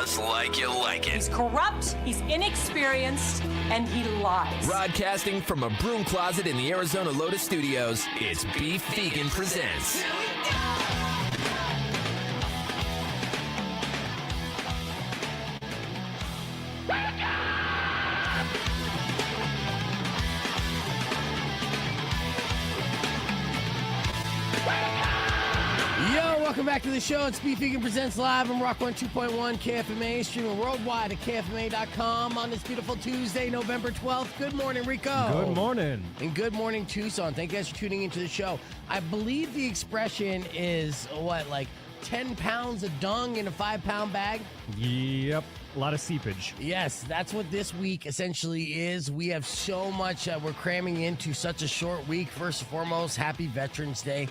just like you like it. He's corrupt, he's inexperienced, and he lies. Broadcasting from a broom closet in the Arizona Lotus Studios, it's Beef Vegan Presents. Welcome back to the show. It's Beef Vegan Presents Live on Rock 102.1 KFMA, streaming worldwide at KFMA.com on this beautiful Tuesday, November 12th. Good morning, Rico. Good morning. And good morning, Tucson. Thank you guys for tuning into the show. I believe the expression is, like 10 pounds of dung in a 5-pound bag? Yep. A lot of seepage. Yes, that's what this week essentially is. We have so much we're cramming into such a short week. First and foremost, happy Veterans Day.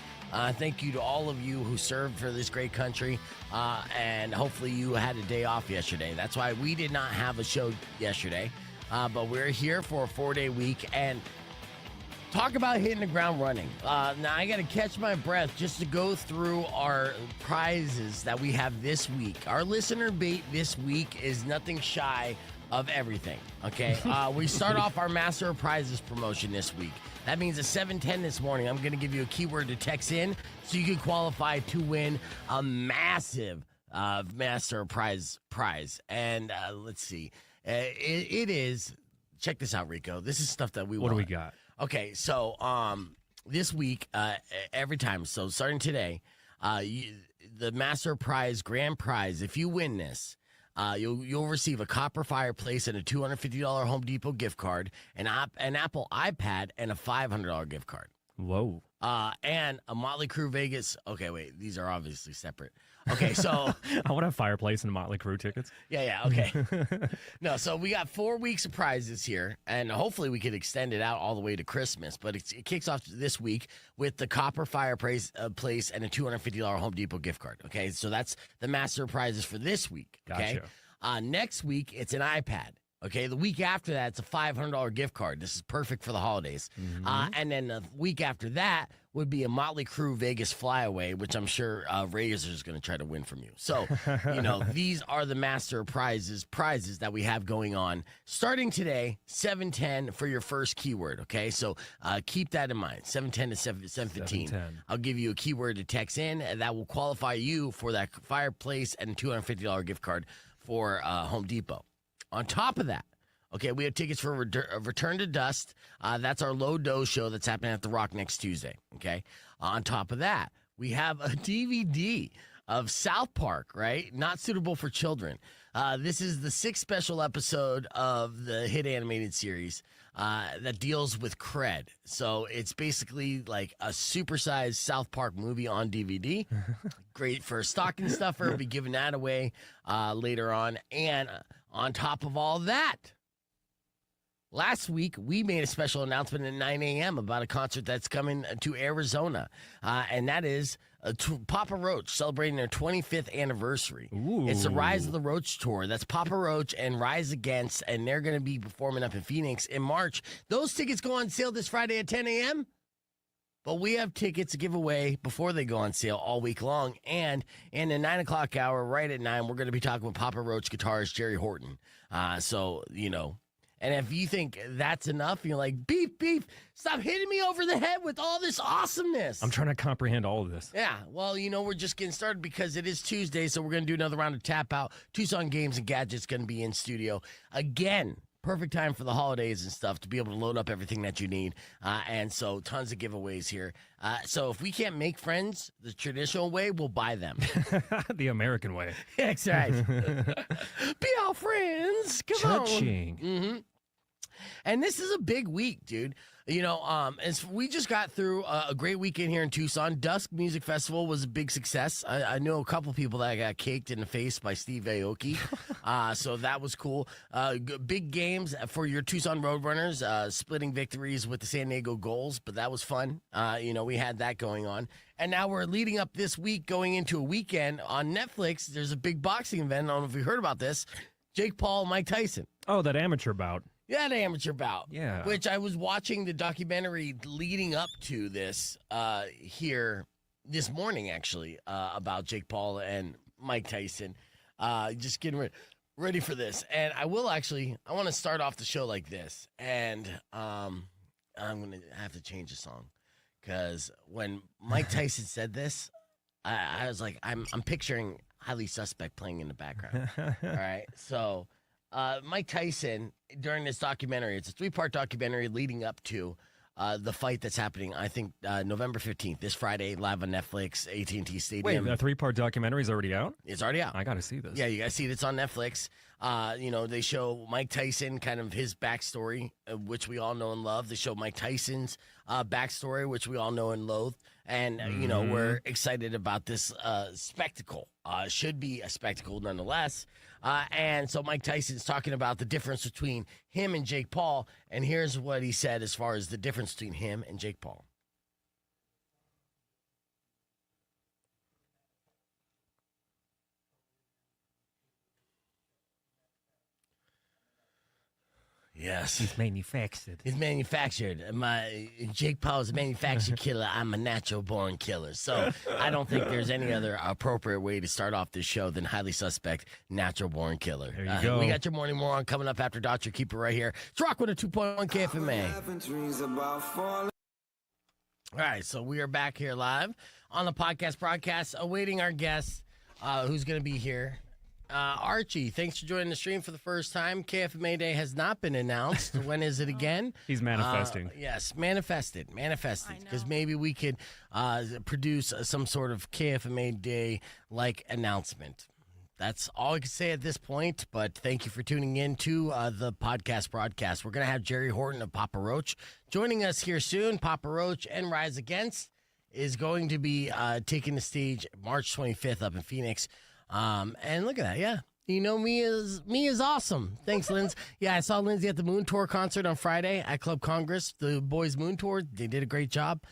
Thank you to all of you who served for this great country, and hopefully you had a day off yesterday. That's why we did not have a show yesterday, but we're here for a 4-day week, and talk about hitting the ground running. Now, I got to catch my breath just to go through our prizes that we have this week. Our listener bait this week is nothing shy of everything, okay? We start off our Master of Prizes promotion this week. That means at 7:10 this morning, I'm going to give you a keyword to text in so you can qualify to win a massive Master of Prize. And let's see. It is, check this out, Rico. This is stuff that we want. What do we got? Okay, so this week, every time, so starting today, the Master Prize Grand Prize, if you win this, you'll receive a copper fireplace and a $250 Home Depot gift card, an Apple iPad, and a $500 gift card. Whoa. And a Motley Crue Vegas. Okay, wait, these are obviously separate. Okay, so I want a fireplace and Motley Crue tickets. Yeah, okay. No, so we got 4 weeks of prizes here, and hopefully we could extend it out all the way to Christmas. But it kicks off this week with the copper fireplace place and a $250 Home Depot gift card. Okay, so that's the master prizes for this week. Okay, Gotcha. Next week it's an iPad. Okay, the week after that, it's a $500 gift card. This is perfect for the holidays. Mm-hmm. And then the week after that would be a Motley Crue Vegas flyaway, which I'm sure Razor is going to try to win from you. So, these are the master prizes that we have going on. Starting today, 7:10 for your first keyword, okay? So keep that in mind, 7:10 to 7:15. 7:10. I'll give you a keyword to text in, and that will qualify you for that fireplace and $250 gift card for Home Depot. On top of that, okay, we have tickets for Return to Dust. That's our low dose show that's happening at the Rock next Tuesday, okay? On top of that, we have a DVD of South Park, right? Not suitable for children. This is the 6th special episode of the hit animated series that deals with cred. So it's basically like a supersized South Park movie on DVD. Great for a stocking stuffer. We'll be giving that away later on. And on top of all that, last week we made a special announcement at 9 a.m. about a concert that's coming to Arizona, and that is Papa Roach celebrating their 25th anniversary. Ooh. It's the Rise of the Roach tour. That's Papa Roach and Rise Against, and they're going to be performing up in Phoenix in March. Those tickets go on sale this Friday at 10 a.m., but we have tickets to give away before they go on sale all week long. And in the 9 o'clock hour, right at 9, we're going to be talking with Papa Roach guitarist Jerry Horton. And if you think that's enough, you're like, beef, stop hitting me over the head with all this awesomeness. I'm trying to comprehend all of this. Yeah, well, we're just getting started because it is Tuesday, so we're going to do another round of Tap Out. Tucson Games and Gadgets going to be in studio again. Perfect time for the holidays and stuff to be able to load up everything that you need. And so tons of giveaways here. So if we can't make friends the traditional way, we'll buy them. The American way. That's right. Be our friends. Come on. Cha-ching. Mm-hmm. And this is a big week, dude. As we just got through a great weekend here in Tucson. Dusk Music Festival was a big success. I know a couple people that got caked in the face by Steve Aoki. So that was cool. Big games for your Tucson Roadrunners, splitting victories with the San Diego Gulls, but that was fun. We had that going on. And now we're leading up this week, going into a weekend on Netflix. There's a big boxing event. I don't know if you heard about this. Jake Paul and Mike Tyson. Oh, that amateur bout. Yeah, the amateur bout. Yeah. Which I was watching the documentary leading up to this here this morning, actually, about Jake Paul and Mike Tyson. Just getting ready for this. And I want to start off the show like this. And I'm going to have to change the song. Because when Mike Tyson said this, I was like, I'm picturing Highly Suspect playing in the background. All right. So Mike Tyson, during this documentary, it's a 3-part documentary leading up to the fight that's happening, I think, November 15th, this Friday, live on Netflix, AT&T Stadium. Wait, the 3-part documentary is already out? It's already out. I got to see this. Yeah, you got to see it. It's on Netflix. They show Mike Tyson, kind of his backstory, which we all know and love. They show Mike Tyson's backstory, which we all know and loathe. And, we're excited about this spectacle. Should be a spectacle nonetheless. And so Mike Tyson's talking about the difference between him and Jake Paul. And here's what he said as far as the difference between him and Jake Paul. Yes. He's manufactured. He's manufactured. Jake Paul is a manufactured killer. I'm a natural born killer. So I don't think there's any other appropriate way to start off this show than Highly Suspect, natural born killer. There you go. We got your morning moron coming up after Dr. Keep it right here. It's Rock with a 2.1 KFMA. All right, so we are back here live on the podcast broadcast, awaiting our guest who's going to be here. Archie, thanks for joining the stream for the first time. KFMA Day has not been announced. When is it again? He's manifesting. Yes, manifested. Because maybe we could produce some sort of KFMA Day-like announcement. That's all I can say at this point, but thank you for tuning in to the podcast broadcast. We're going to have Jerry Horton of Papa Roach joining us here soon. Papa Roach and Rise Against is going to be taking the stage March 25th up in Phoenix. And look at that, yeah. Me is awesome. Thanks, Lindsay. Yeah, I saw Lindsay at the Moon Tour concert on Friday at Club Congress. The boys' Moon Tour, they did a great job.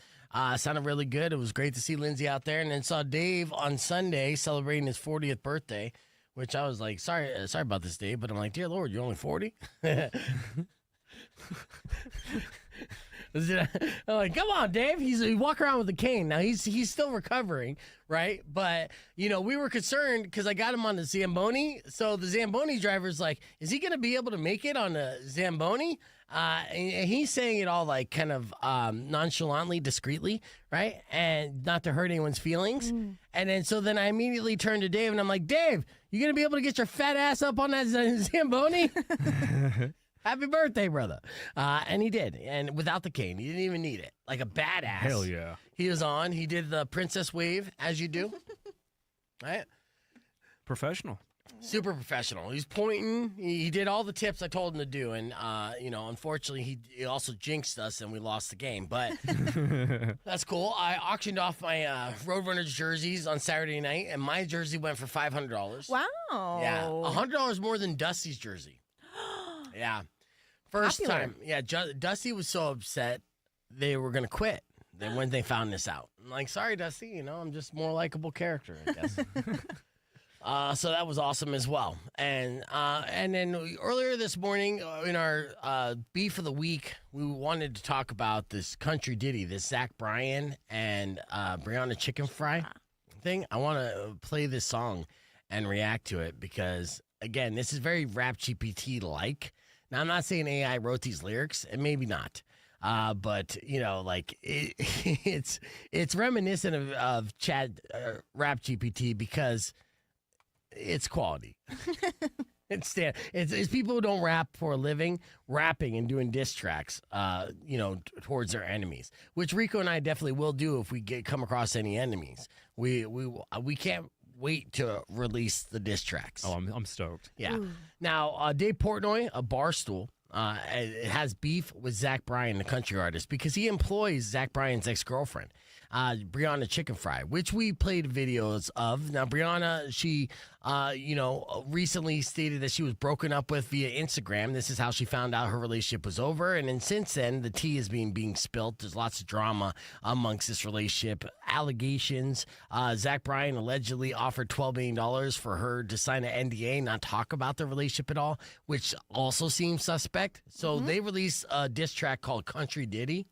Sounded really good. It was great to see Lindsay out there. And then saw Dave on Sunday celebrating his 40th birthday, which I was like, sorry about this, Dave. But I'm like, dear Lord, you're only 40? I'm like, come on, Dave. He walk around with a cane. Now he's still recovering, right? But we were concerned because I got him on the Zamboni. So the Zamboni driver's like, is he gonna be able to make it on the Zamboni? And he's saying it all like kind of nonchalantly, discreetly, right? And not to hurt anyone's feelings. And then I immediately turned to Dave and I'm like, Dave, you gonna be able to get your fat ass up on that Zamboni? Happy birthday, brother. And he did. And without the cane. He didn't even need it. Like a badass. Hell yeah. He was on. He did the princess wave, as you do. Right? Professional. Super professional. He's pointing. He did all the tips I told him to do. And, unfortunately, he also jinxed us and we lost the game. But that's cool. I auctioned off my Roadrunners jerseys on Saturday night, and my jersey went for $500. Wow. Yeah. $100 more than Dusty's jersey. Yeah. First Popular. time. Yeah, Dusty was so upset they were going to quit then when they found this out. I'm like, sorry, Dusty, I'm just a more likable character, I guess. So that was awesome as well. And then earlier this morning in our Beef of the Week, we wanted to talk about this country ditty, this Zach Bryan and Brianna Chicken Fry thing. I want to play this song and react to it because, again, this is very Rap GPT-like. Now, I'm not saying AI wrote these lyrics, and maybe not. But, it's reminiscent of Chad Rap GPT because it's quality. It's people who don't rap for a living, rapping and doing diss tracks, towards their enemies, which Rico and I definitely will do if we come across any enemies. We can't wait to release the diss tracks. Oh, I'm stoked. Yeah. Now, Dave Portnoy, a Barstool, has beef with Zach Bryan, the country artist, because he employs Zach Bryan's ex-girlfriend, Brianna Chicken Fry, which we played videos of. Now, Brianna, she, recently stated that she was broken up with via Instagram. This is how she found out her relationship was over. And then since then, the tea is being spilt. There's lots of drama amongst this relationship. Allegations. Zach Bryan allegedly offered $12 million for her to sign an NDA, not talk about the relationship at all, which also seems suspect. So they released a diss track called Country Ditty.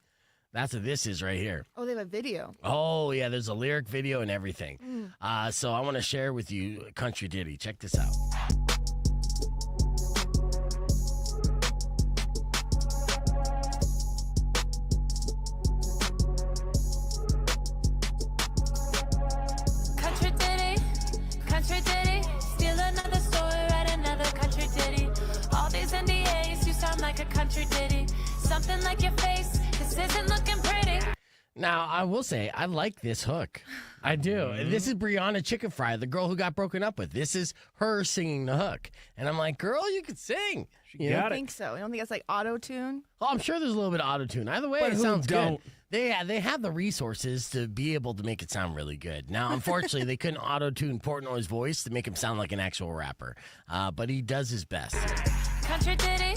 That's what this is right here. Oh, they have a video. Oh, yeah, there's a lyric video and everything. So I want to share with you a country ditty. Check this out. Country ditty, steal another story, write another country ditty. All these NDAs, you sound like a country ditty. Something like your face, this isn't looking pretty. Now, I will say, I like this hook. I do. This is Brianna Chicken Fry, the girl who got broken up with. This is her singing the hook. And I'm like, girl, you can sing. You know? I think so. I don't think it's like auto-tune. Oh, I'm sure there's a little bit of auto-tune. Either way, But it who sounds don't? good. They have the resources to be able to make it sound really good. Now, unfortunately, they couldn't auto-tune Portnoy's voice to make him sound like an actual rapper. But he does his best. Country ditty,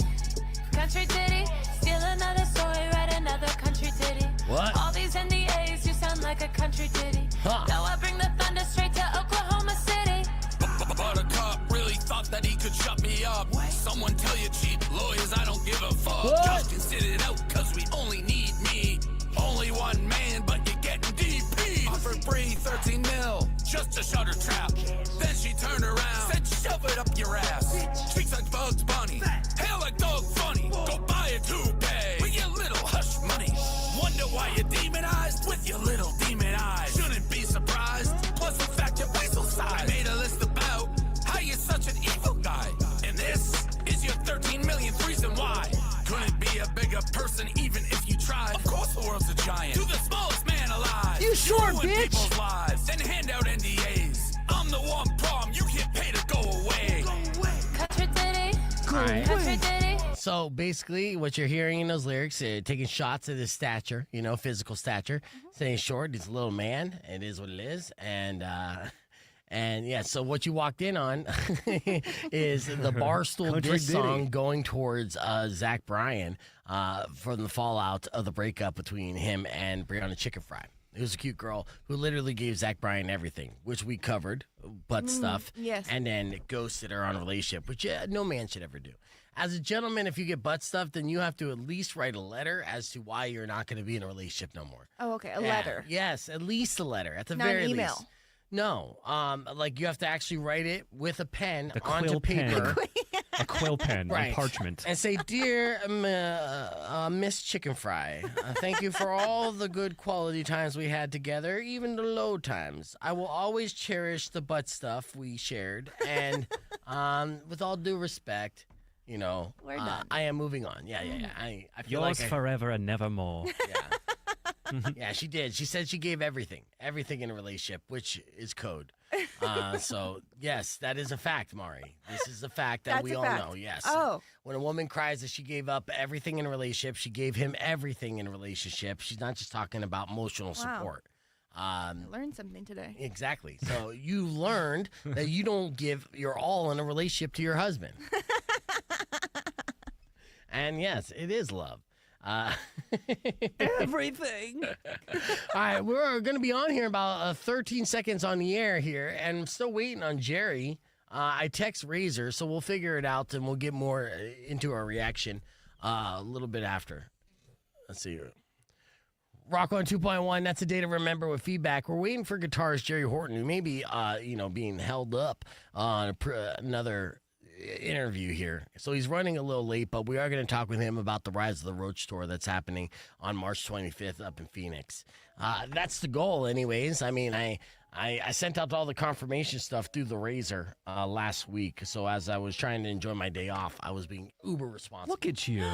steal another story, write another country ditty. What? All these NDAs, you sound like a country ditty. Huh. Now I bring the thunder straight to Oklahoma City. But a cop really thought that he could shut me up. Someone tell you cheap lawyers, I don't give a fuck. What? Just can sit it out, cause we only need me. Only one man, but you're getting DP. Offered Bree 13 mil, just to shut her trap. Then she turned around, said shove it up your ass. Streets like Bugs Bunny, hair like Dog Funny. Go buy a toupee with your little hush money. Wonder why you're demonized with your little demon eyes. Shouldn't be surprised, plus the fact your waist so size. I made a list about how you're such an evil guy. And this is your 13 millionth reason why. Couldn't be a bigger person even if you tried. Of course the world's a giant. To the smallest man alive. You sure, ruin bitch? people's lives and hand out NDAs. I'm the one problem you can't pay to go away. Country ditty, Right. country ditty. So basically, what you're hearing in those lyrics, taking shots at his stature, physical stature, saying he's short, he's a little man. It is what it is. And yeah, so what you walked in on is the Barstool Country diss ditty. song going towards Zach Bryan from the fallout of the breakup between him and Brianna Chicken Fry. It was a cute girl who literally gave Zach Bryan everything, which we covered, butt stuff, yes. and then ghosted her on a relationship, which no man should ever do. As a gentleman, if you get butt stuff, then you have to at least write a letter as to why you're not going to be in a relationship no more. Oh, okay. A Yeah. letter. Yes, at least a letter, at the Not very an email. least. No, like you have to actually write it with a pen The onto quill pen. paper. A quill pen Right. on parchment. And say, dear Miss Chicken Fry, thank you for all the good quality times we had together, even the low times. I will always cherish the butt stuff we shared. And with all due respect, We're done. I am moving on. Yeah. I feel Yours like forever and nevermore. Yeah, she did. She said she gave everything in a relationship, which is code. So, yes, that is a fact, Mari. This is a fact that That's we a all fact. know, yes. Oh. When a woman cries that she gave up everything in a relationship, she gave him everything in a relationship. She's not just talking about emotional support. I learned something today. Exactly. So you learned that you don't give your all in a relationship to your husband. And yes, it is love. Everything. All right, we're going to be on here about 13 seconds on the air here, and I'm still waiting on Jerry. I text Razor, so we'll figure it out, and we'll get more into our reaction a little bit after. Let's see here. Rock on 2.1, that's a day to remember with feedback. We're waiting for guitarist Jerry Horton, who may be, being held up on another interview here. So he's running a little late, but we are going to talk with him about the Rise of the Roach tour that's happening on March 25th up in Phoenix. That's the goal anyways. I mean, I sent out all the confirmation stuff through the Razor last week. So as I was trying to enjoy my day off, I was being uber responsible. Look at you.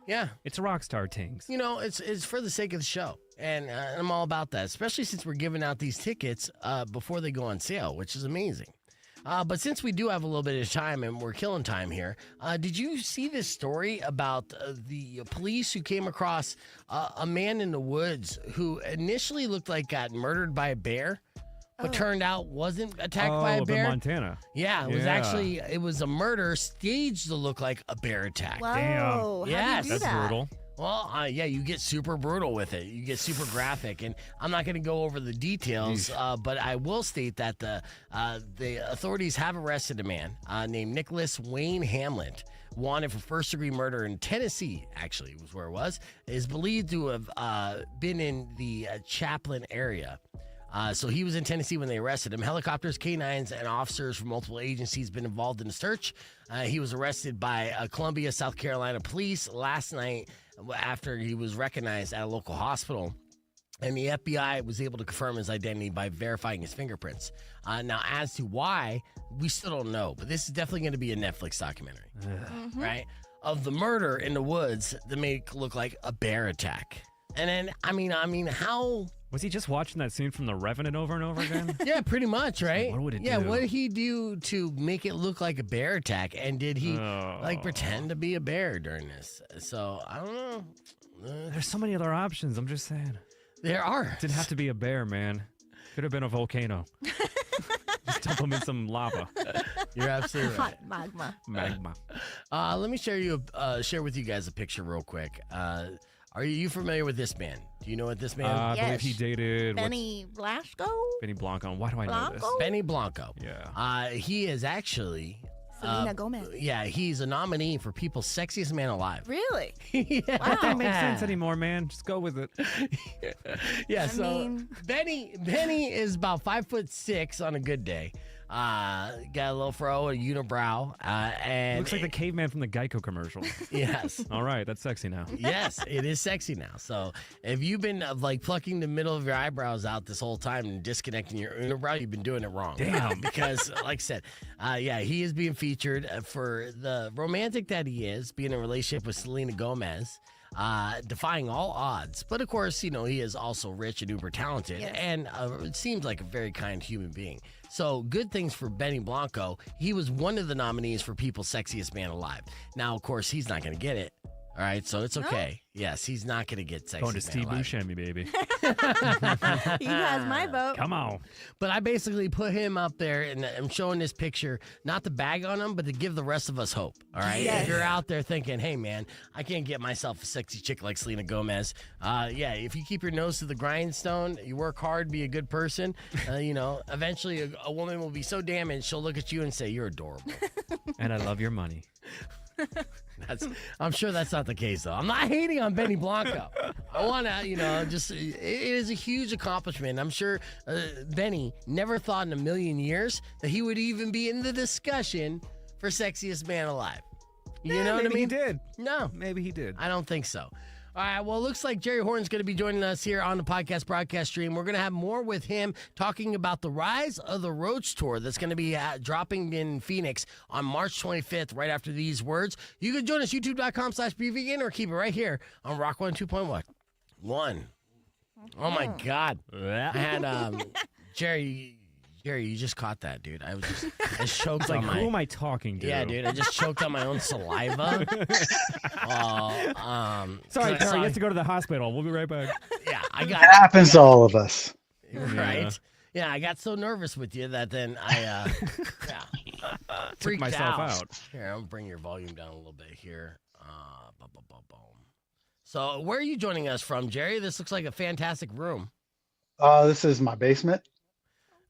Yeah. It's Rockstar Tings. It's for the sake of the show. And I'm all about that, especially since we're giving out these tickets before they go on sale, which is amazing. But since we do have a little bit of time and we're killing time here, did you see this story about the police who came across a man in the woods who initially looked like got murdered by a bear, but turned out wasn't attacked by a bear? The Montana. Yeah, it was a murder staged to look like a bear attack. Whoa. Damn. How do you Yes. do That's that? brutal. Well, yeah, you get super brutal with it. You get super graphic, and I'm not going to go over the details, but I will state that the authorities have arrested a man named Nicholas Wayne Hamlet, wanted for first-degree murder in Tennessee. Actually, was where it was. Is believed to have been in the Chaplin area. So he was in Tennessee when they arrested him. Helicopters, K-9s, and officers from multiple agencies been involved in the search. He was arrested by Columbia, South Carolina police last night after he was recognized at a local hospital. And the FBI was able to confirm his identity by verifying his fingerprints. Now, as to why, we still don't know. But this is definitely going to be a Netflix documentary, right? Of the murder in the woods that made it look like a bear attack. And then, I mean, how... Was he just watching that scene from The Revenant over and over again? Yeah, pretty much, right? What would it Yeah, do? what did he do to make it look like a bear attack? And did he, pretend to be a bear during this? So, I don't know. There's so many other options. I'm just saying. There are. Didn't have to be a bear, man. Could have been a volcano. Just dump him in some lava. You're absolutely right. Hot magma. Let me share with you guys a picture real quick. Are you familiar with this man? Do you know what this man? I believe Yes. he dated Benny Blasco? Benny Blanco. Why do I know this? Blanco? Benny Blanco. Yeah. He is actually. Selena Gomez. Yeah, he's a nominee for People's Sexiest Man Alive. Really? Yeah. That doesn't make sense anymore, man. Just go with it. Yeah, I mean- Benny is about 5'6" on a good day. Got a little fro, a unibrow, and Looks like the caveman from the Geico commercial. yes. All right, that's sexy now. Yes, it is sexy now. So if you've been plucking the middle of your eyebrows out this whole time and disconnecting your unibrow, you've been doing it wrong. Damn. Because, like I said, he is being featured for the romantic that he is, being in a relationship with Selena Gomez. Defying all odds. But of course, he is also rich and uber talented, Yes. and it seems like a very kind human being. So good things for Benny Blanco. He was one of the nominees for People's Sexiest Man Alive. Now, of course, he's not going to get it. All right, so it's okay. Yes, he's not going to get Sexiest Going to Man Steve Alive. Buscemi, baby. He has my vote. Come on. But I basically put him up there, and I'm showing this picture, not to bag on him, but to give the rest of us hope. All right? Yes. If you're out there thinking, hey, man, I can't get myself a sexy chick like Selena Gomez, if you keep your nose to the grindstone, you work hard, be a good person, eventually a woman will be so damaged, she'll look at you and say, you're adorable. And I love your money. I'm sure that's not the case, though. I'm not hating on Benny Blanco. I want to, it is a huge accomplishment. I'm sure Benny never thought in a million years that he would even be in the discussion for Sexiest Man Alive. You know what I Maybe mean? he did. No, Maybe he did. I don't think so. All right, well, it looks like Jerry Horn's going to be joining us here on the podcast broadcast stream. We're going to have more with him talking about the rise of the Roach tour that's going to be dropping in Phoenix on March 25th, right after these words. You can join us, youtube.com/BeVegan, or keep it right here on Rock 102.1. Oh, my God. I had Jerry, you just caught that, dude. I just choked Like, on my... who am I talking to? Yeah, dude, I just choked on my own saliva. Sorry, I Terry, saw- you have to go to the hospital. We'll be right back. Yeah, I It got happens to all of us. right. Yeah, I got so nervous with you that then I Took freaked myself out. Here, I'm gonna bring your volume down a little bit here. So, where are you joining us from, Jerry? This looks like a fantastic room. This is my basement.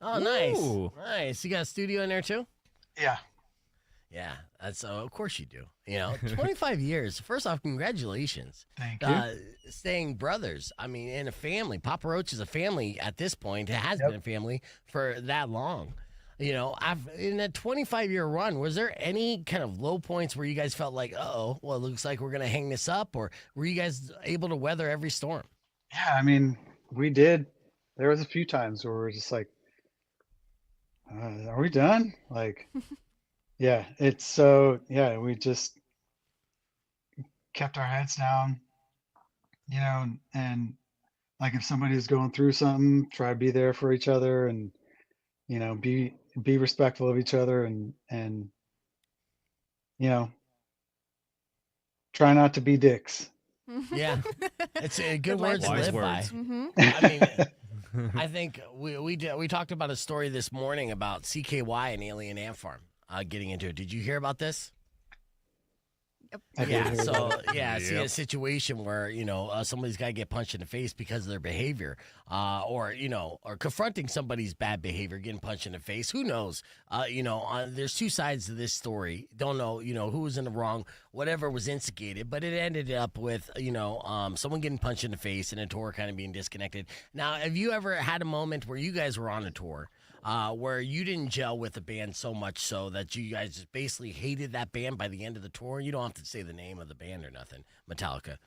Oh, nice, Ooh. nice. You got a studio in there too? Yeah. Yeah, that's of course you do. 25 years. First off, congratulations. Thank you. Staying brothers. I mean, in a family. Papa Roach is a family at this point. It has been a family for that long. In that 25-year run, was there any kind of low points where you guys felt like, it looks like we're going to hang this up? Or were you guys able to weather every storm? Yeah, I mean, we did. There was a few times where we're just like, are we done? Like, yeah, we just kept our heads down, and like if somebody's going through something, try to be there for each other and, be respectful of each other and, try not to be dicks. Yeah. It's a good Good words to life. live Wise by. Mm-hmm. I mean, I think we talked about a story this morning about CKY and Alien Ant Farm getting into it. Did you hear about this? I did Yeah, hear so that. see a situation where somebody's got to get punched in the face because of their behavior, or confronting somebody's bad behavior, getting punched in the face. Who knows? There's two sides to this story. Don't know, who was in the wrong, whatever was instigated, but it ended up with someone getting punched in the face and a tour kind of being disconnected. Now, have you ever had a moment where you guys were on a tour? Where you didn't gel with the band so much so that you guys just basically hated that band by the end of the tour? You don't have to say the name of the band or nothing. Metallica.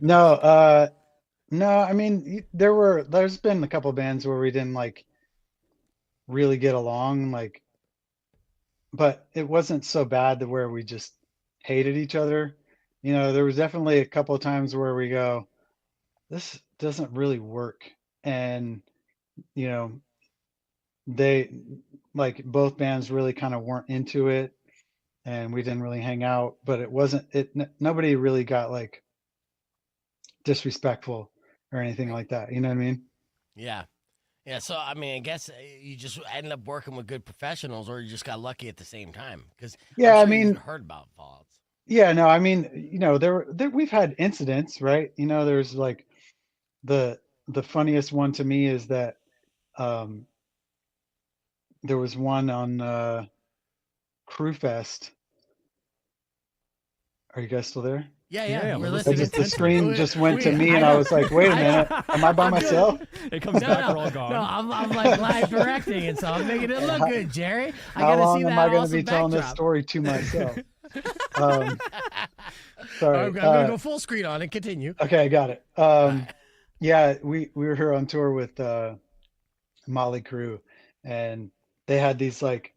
No, I mean, there's been a couple bands where we didn't like really get along, like, but it wasn't so bad that where we just hated each other. There was definitely a couple of times where we go, this doesn't really work. And, you know, they like both bands really kind of weren't into it and we didn't really hang out, but nobody really got like disrespectful or anything like that. You know what I mean? Yeah. Yeah, so I mean, I guess you just ended up working with good professionals, or you just got lucky at the same time. Because Yeah, I you've mean, heard about fallouts. yeah, no, I mean, we've had incidents, right? There's like the funniest one to me is that um there was one on Crew Fest. Are you guys still there? Yeah, Yeah, we're we're listening. The screen just went to We- me, I and I know. was like, "Wait a minute, am I by myself?" It comes back, we're all No, gone. I'm like live directing it, so I'm making it look good, Jerry. I How gotta see long am that I going to awesome be telling this backdrop. story to myself? um, sorry. I'm gonna go full screen on it. Continue. Okay, I got it. Yeah, we were here on tour with Molly Crew, and they had these like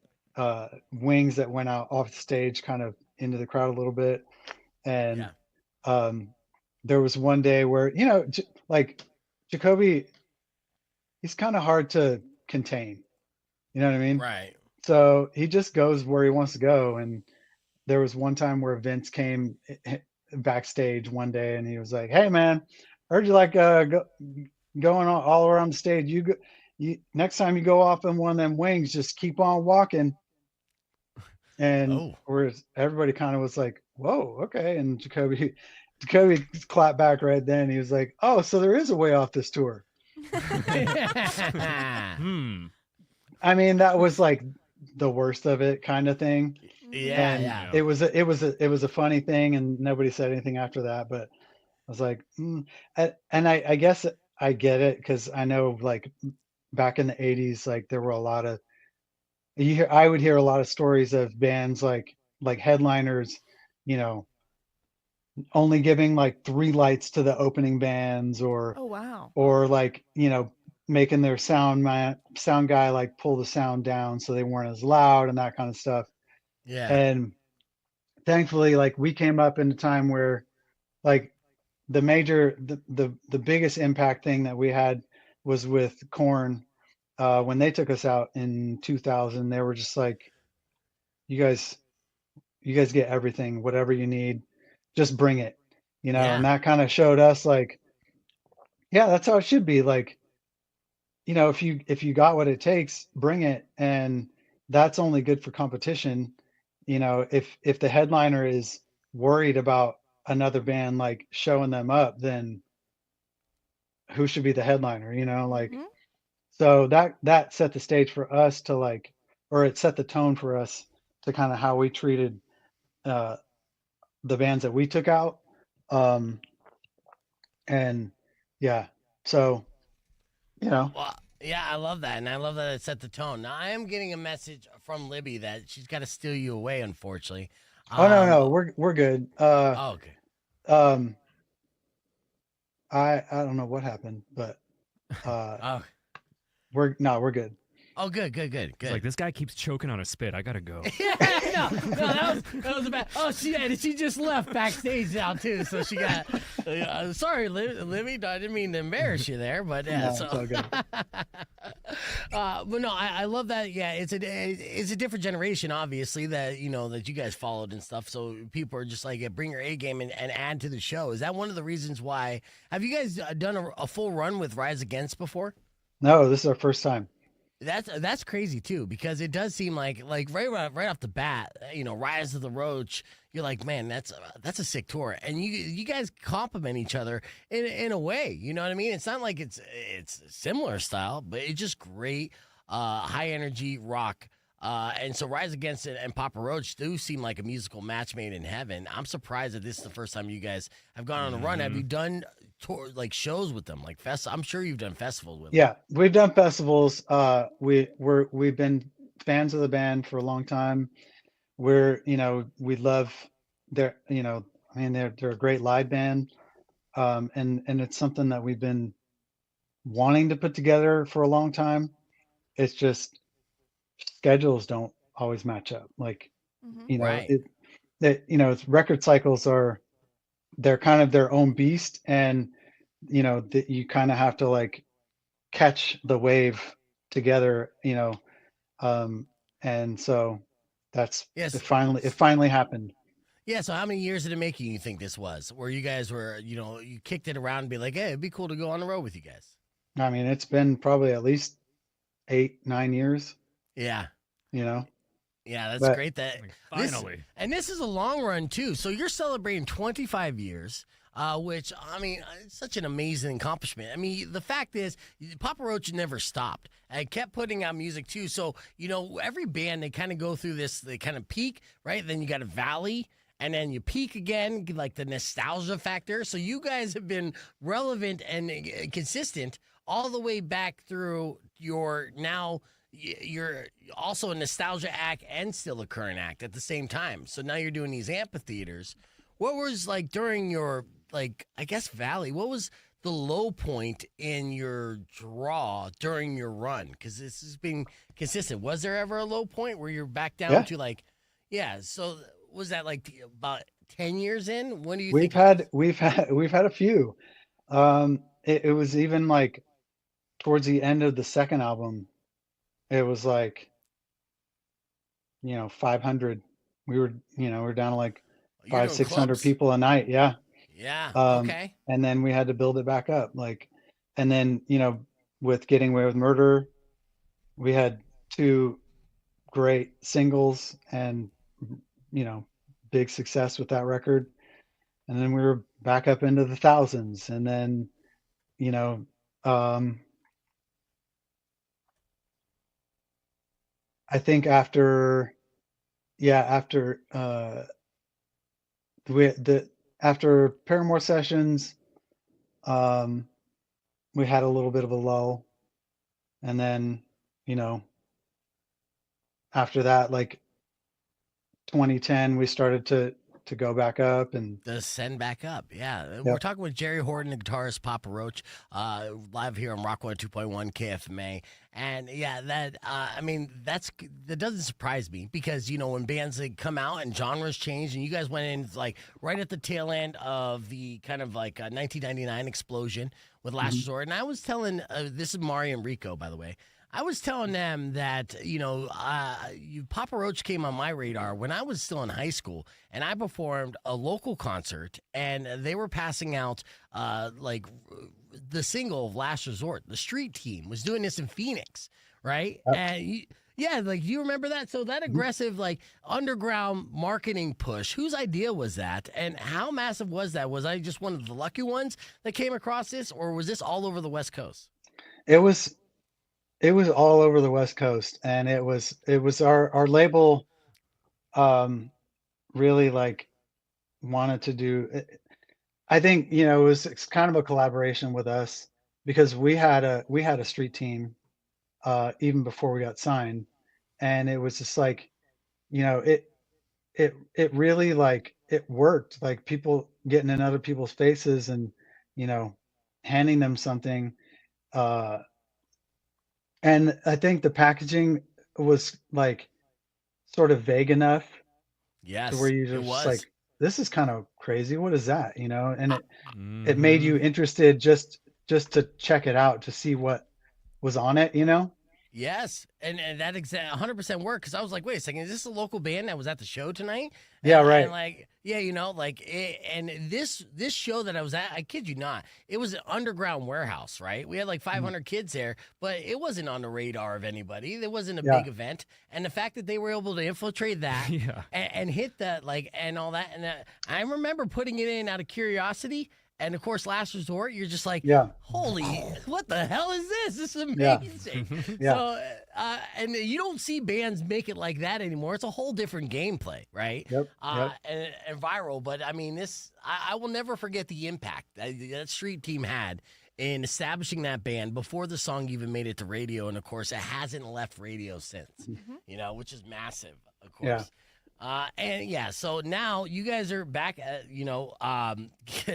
wings that went out off the stage, kind of into the crowd a little bit, and Yeah. there was one day where like Jacoby, he's kind of hard to contain. You know what I mean? Right. So he just goes where he wants to go, and there was one time where Vince came backstage one day and he was like, "Hey man, heard you like going all around the stage. Next time you go off in one of them wings, just keep on walking." And Oh. whereas everybody kind of was like, "Whoa, okay." And Jacoby clapped back right then. He was like, "Oh, so there is a way off this tour." I mean, that was like the worst of it kind of thing. Yeah, And yeah. it was a funny thing, and nobody said anything after that. But I was like, and I guess I get it, because I know like back in the '80s, like there were a lot of I would hear a lot of stories of bands like headliners, you know, only giving like 3 lights to the opening bands, or Oh wow. like making their sound guy like pull the sound down so they weren't as loud and that kind of stuff. Yeah. And thankfully, like we came up in a time where like the biggest impact thing that we had was with Korn. When they took us out in 2000, they were just like, you guys get everything, whatever you need, just bring it, Yeah. and that kind of showed us like, yeah, that's how it should be. Like, if you got what it takes, bring it. And that's only good for competition. If the headliner is worried about another band like showing them up, then who should be the headliner? Like, Mhm. so that set the stage for us to like, or it set the tone for us to kind of how we treated the bands that we took out. And yeah, so Well, yeah, I love that, and I love that it set the tone. Now, I am getting a message from Libby that she's got to steal you away, unfortunately. Oh no, we're good. Oh, okay. I don't know what happened, but Oh, we're good. oh, good. It's like, this guy keeps choking on a spit. I gotta go. Yeah, no, that was a bad. Oh, she just left backstage now too, so she got. Sorry, Libby, I didn't mean to embarrass you there, but yeah. No, it's all good. But no, I love that. Yeah, it's a different generation, obviously, that that you guys followed and stuff. So people are just like, yeah, bring your A game and add to the show. Is that one of the reasons why? Have you guys done a full run with Rise Against before? No, this is our first time. That's crazy too, because it does seem like right off the bat, Rise of the Roach. You're like, man, that's a sick tour, and you guys complement each other in a way. You know what I mean? It's not like it's similar style, but it's just great, high energy rock. And so Rise Against It and Papa Roach do seem like a musical match made in heaven. I'm surprised that this is the first time you guys have gone on a run. Have you done shows with them, like I'm sure you've done festivals with them. Yeah, we've done festivals. We've been fans of the band for a long time. We love their, they're a great live band. And it's something that we've been wanting to put together for a long time. It's just schedules don't always match up. Like, Right. it's record cycles they're kind of their own beast, and you kind of have to like catch the wave together, and so Yes. it finally happened. Yeah, so how many years in the making you think this was? Where you guys were, you kicked it around and be like, hey, it'd be cool to go on the road with you guys. I mean, it's been probably at least 8-9 years, Yeah. Yeah, Yeah, that's but great that Finally. this is a long run too. So you're celebrating 25 years, which I mean, it's such an amazing accomplishment. I mean, the fact is, Papa Roach never stopped and kept putting out music too. So every band, they kind of go through this. They kind of peak, right? Then you got a valley. And then you peak again, like the nostalgia factor. So you guys have been relevant and consistent all the way back through you're also a nostalgia act and still a current act at the same time. So now you're doing these amphitheaters. What was like during your, I guess, valley? What was the low point in your draw during your run? Because this has been consistent. Was there ever a low point where you're back down to so was that like about 10 years in? When do you think? We've had a few. It was even like towards the end of the second album, it was like 500. We were down to like You're doing 500-600 clubs? people a night. Yeah. Yeah. Um, Okay. and then we had to build it back up. And then, with Getting Away with Murder, we had 2 great singles and, big success with that record. And then we were back up into the thousands. And then, I think after after Paramore Sessions, we had a little bit of a lull, and then after that, like 2010, we started to go back up, and The send back up. Yeah. Yep. We're talking with Jerry Horton, the guitarist, Papa Roach, live here on Rock 102.1 KFMA. And yeah, that doesn't surprise me because, when bands come out and genres change, and you guys went in like right at the tail end of the kind of like 1999 explosion with Last Resort. And I was telling, this is Mari and Rico, by the way. I was telling them that, Papa Roach came on my radar when I was still in high school, and I performed a local concert, and they were passing out the single of Last Resort. The Street Team was doing this in Phoenix, right? And you remember that? So that aggressive, underground marketing push, whose idea was that, and how massive was that? Was I just one of the lucky ones that came across this, or was this all over the West Coast? It was all over the West Coast, and it was our label really wanted to do it. I think it's kind of a collaboration with us because we had a street team even before we got signed, and it was just it really it worked, like people getting in other people's faces and handing them something. And I think the packaging was sort of vague enough Yes, to where you it just was. this is kind of crazy. What is that? And it made you interested just to check it out, to see what was on it, Yes, and that exact 100% worked because I was like, wait a second, is this a local band that was at the show tonight? Yeah, And, right. And like, yeah, and this show that I was at, I kid you not, it was an underground warehouse, right? We had like 500 kids there, but it wasn't on the radar of anybody. There wasn't a Yeah. big event, and the fact that they were able to infiltrate that Yeah. and hit that and all that, and I remember putting it in out of curiosity. And of course, last resort, you're just like, Yeah. holy, what the hell is this? This is Yeah. amazing. Yeah. So, and you don't see bands make it like that anymore. It's a whole different gameplay, right? Yep. And viral. But I mean, I will never forget the impact that street team had in establishing that band before the song even made it to radio. And of course, it hasn't left radio since, which is massive, of course. Yeah. And yeah, so now you guys are back at,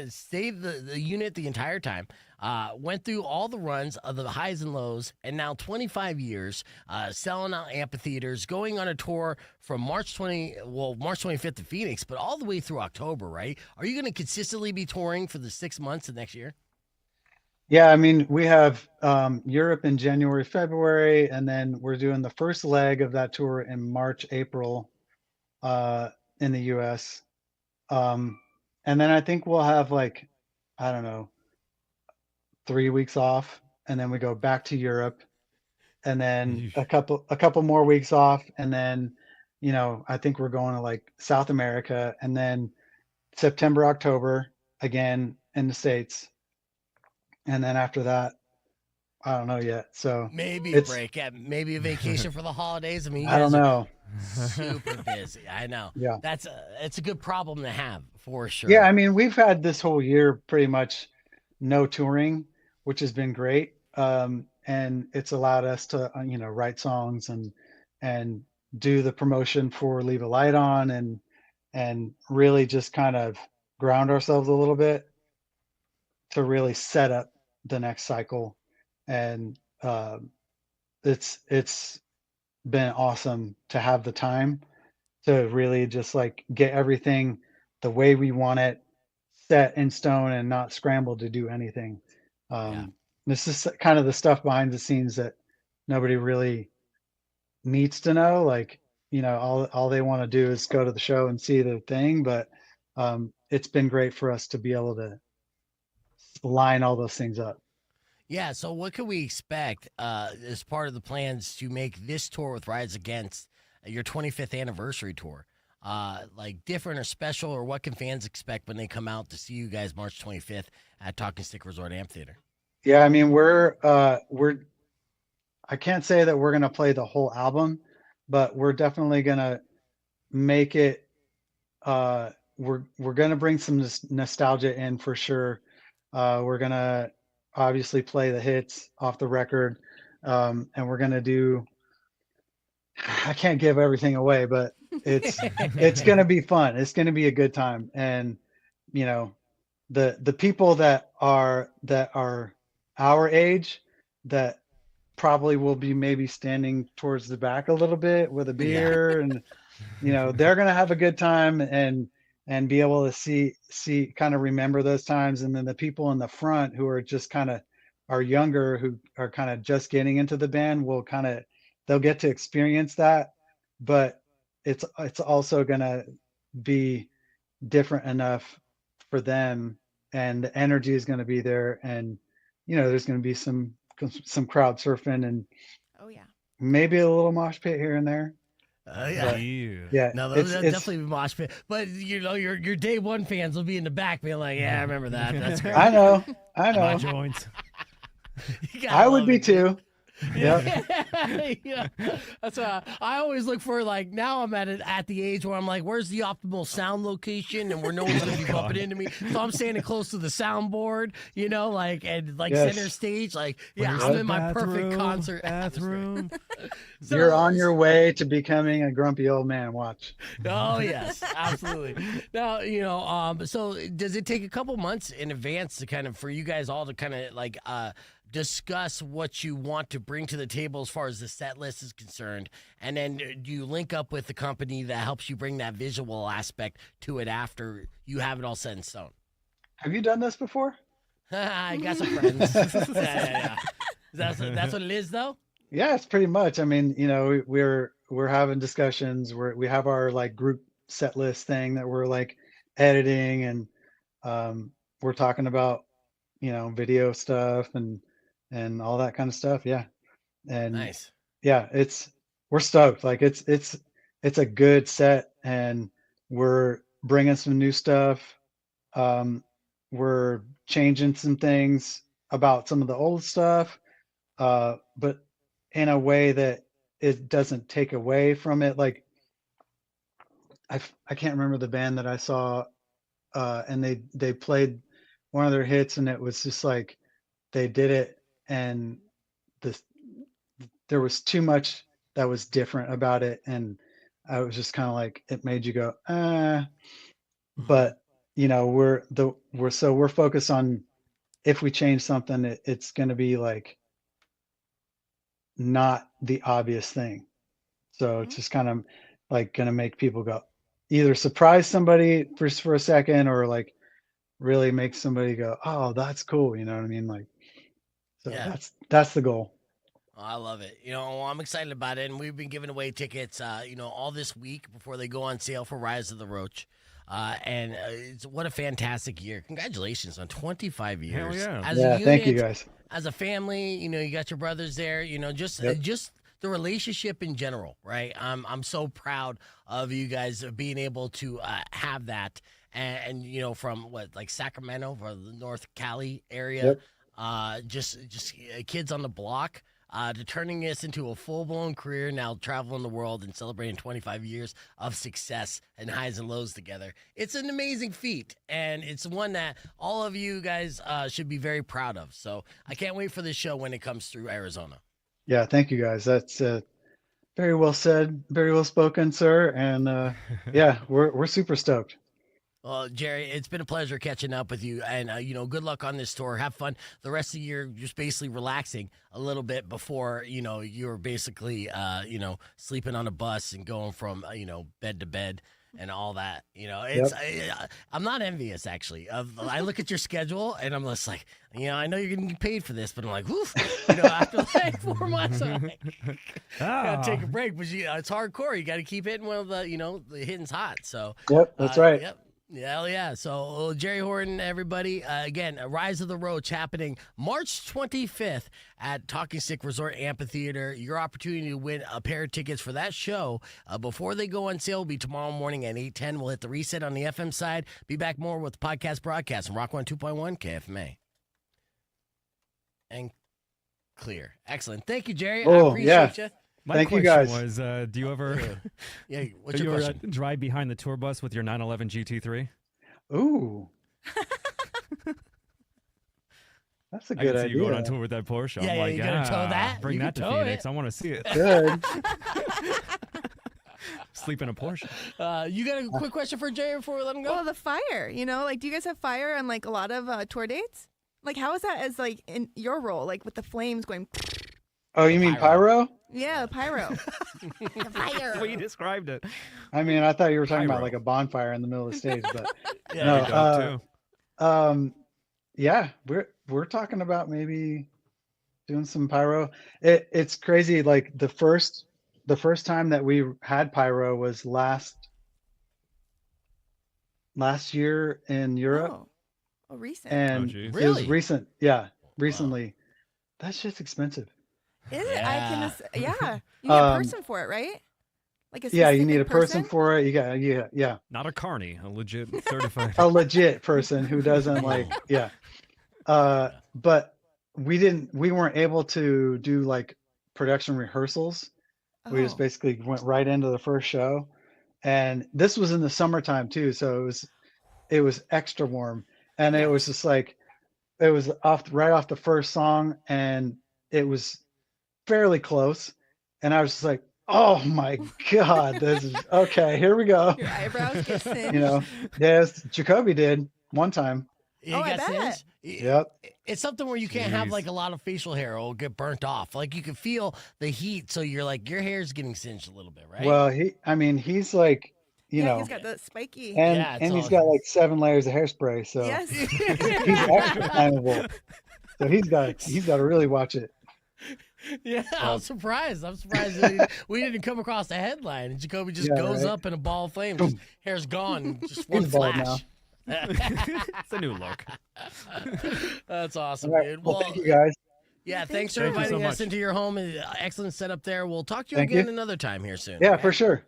stayed the unit the entire time, went through all the runs of the highs and lows, and now 25 years, selling out amphitheaters, going on a tour from March 25th to Phoenix, but all the way through October, right? Are you going to consistently be touring for the 6 months of next year? Yeah, I mean, we have Europe in January, February, and then we're doing the first leg of that tour in March, April in the US. And then I think we'll have like, I don't know, 3 weeks off, and then we go back to Europe, and then a couple more weeks off, and then, I think we're going to like South America, and then September, October again in the States. And then after that, I don't know yet. So Maybe a break, maybe a vacation for the holidays. I mean, you I don't guys are know. super busy. I know. Yeah. It's a good problem to have for sure. Yeah, I mean, we've had this whole year pretty much no touring, which has been great. And it's allowed us to, write songs and do the promotion for Leave a Light On and really just kind of ground ourselves a little bit to really set up the next cycle. And it's been awesome to have the time to really just like get everything the way we want it set in stone and not scramble to do anything. This is kind of the stuff behind the scenes that nobody really needs to know. Like, all they want to do is go to the show and see the thing. But it's been great for us to be able to line all those things up. Yeah, so what can we expect as part of the plans to make this tour with Rise Against your 25th anniversary tour? Like different or special, or what can fans expect when they come out to see you guys March 25th at Talking Stick Resort Amphitheater? Yeah, I mean, I can't say that we're going to play the whole album, but we're definitely going to make it, we're going to bring some nostalgia in for sure. We're going to obviously play the hits off the record. And we're going to do, I can't give everything away, but it's going to be fun. It's going to be a good time. And, the people that are our age that probably will be maybe standing towards the back a little bit with a beer and, they're going to have a good time and be able to see kind of remember those times. And then the people in the front who are just kind of are younger, who are kind of just getting into the band they'll get to experience that, but it's also going to be different enough for them, and the energy is going to be there. And, there's going to be some crowd surfing and maybe a little mosh pit here and there. Yeah. No, those definitely be mosh pit. But your day one fans will be in the back being like, yeah, I remember that. That's great. I know. My joints. I would be too. Yeah. Yeah. That's I always look for, like, now I'm at the age where I'm like, where's the optimal sound location and where no one's gonna be bumping into me? So I'm standing close to the soundboard, center stage. Like, yeah, I'm in my perfect concert bathroom. So, You're on your way to becoming a grumpy old man. Watch. Oh yes, absolutely. Now, so does it take a couple months in advance to kind of, for you guys all to kind of like discuss what you want to bring to the table as far as the set list is concerned, and then do you link up with the company that helps you bring that visual aspect to it after you have it all set in stone? Have you done this before? I got some friends. Yeah. That's what it is, though. Yeah, it's pretty much. I mean, we're having discussions. We have our like group set list thing that we're like editing, and we're talking about video stuff and all that kind of stuff. Yeah, and Nice. yeah, we're stoked. Like it's a good set, and we're bringing some new stuff. We're changing some things about some of the old stuff, but in a way that it doesn't take away from it. Like I can't remember the band that I saw, and they played one of their hits, and it was just like they did it, and this there was too much that was different about it, and I was just kind of like, it made you go, but we're focused on, if we change something, it's going to be like not the obvious thing. So it's just kind of like going to make people go, either surprise somebody for a second, or like really make somebody go, oh, that's cool. You know what I mean? Like, so Yeah. that's the goal. Oh, I love it. I'm excited about it, and we've been giving away tickets, all this week before they go on sale for Rise of the Roach. And it's what a fantastic year! Congratulations on 25 years. Hell yeah! As Yeah, a unit, thank you guys. As a family, you got your brothers there. Just the relationship in general, right? I'm so proud of you guys of being able to have that, and from like Sacramento or the North Cali area, just kids on the block. To turning this into a full-blown career, now traveling the world and celebrating 25 years of success and highs and lows together. It's an amazing feat, and it's one that all of you guys should be very proud of. So I can't wait for this show when it comes through Arizona. Yeah, thank you guys. That's very well said, very well spoken, sir. And yeah, we're super stoked. Well, Jerry, it's been a pleasure catching up with you, and good luck on this tour. Have fun the rest of the year, just basically relaxing a little bit before you're basically sleeping on a bus and going from bed to bed and all that. I'm not envious actually. I look at your schedule and I'm just like, I know you're getting paid for this, but I'm like, woof. After like 4 months, I'm like, gotta take a break. But it's hardcore. You got to keep hitting while the hitting's hot. So Yep, that's right. Yep. Hell yeah. So, Jerry Horton, everybody, again, Rise of the Roach happening March 25th at Talking Stick Resort Amphitheater. Your opportunity to win a pair of tickets for that show before they go on sale will be tomorrow morning at 8:10. We'll hit the reset on the FM side. Be back more with the podcast broadcast on Rock 102.1 KFMA. And clear. Excellent. Thank you, Jerry. I appreciate you. My Thank you, question guys. was, do you ever what's your question? Drive behind the tour bus with your 911 GT3? Ooh. That's a I good can see idea. you going on tour with that Porsche. Yeah, I'm like, you gonna tow that? Bring You that can to tow Phoenix. it. I want to see it. Good. Sleep in a Porsche. You got a quick question for Jerry before we let him go? Well, the fire, like, do you guys have fire on like a lot of tour dates? Like, how is that as like in your role, like with the flames going? Oh, you mean pyro? Yeah, pyro. The fire. The way you described it. I mean, I thought you were talking about Pyro. like a bonfire in the middle of the stage, but Yeah, no. There you go, too. Yeah, we're talking about maybe doing some pyro. It's crazy. Like the first time that we had pyro was last year in Europe, Oh, recent. and geez. it was Really? recent. Yeah, recently. That shit's expensive. Is it? I can. Yeah. You need a person for it, right? Like a Yeah, you specific need a person for it. You got yeah. Not a carny, a legit certified. A legit person who doesn't like but we weren't able to do like production rehearsals. We just Oh. basically went right into the first show, and this was in the summertime too, so it was extra warm, and it was just like it was right off the first song, and it was fairly close, and I was just like, oh my god, this is okay, here we go. Your eyebrows get singed. Yes, Jacoby did one time. You I got bet. singed? Yep. It's something where you can't have Jeez. like a lot of facial hair or it'll get burnt off. Like you can feel the heat, so you're like your hair's getting singed a little bit, right? Well, he's like, He's got the spiky. and Yeah, it's he's all- got like 7 layers of hairspray, so Yes. he's extra flammable. So he's got to really watch it. Yeah, I'm surprised. That we didn't come across a headline. And Jacoby just goes up in a ball of flames. Just, hair's gone. Just one Bald now. flash. It's a new look. That's awesome, All right. dude. Well, thank you guys. Yeah, thanks for Thank you so inviting us much. into your home. Excellent setup there. We'll talk to you Thank again you. another time here soon. Yeah, okay? for sure.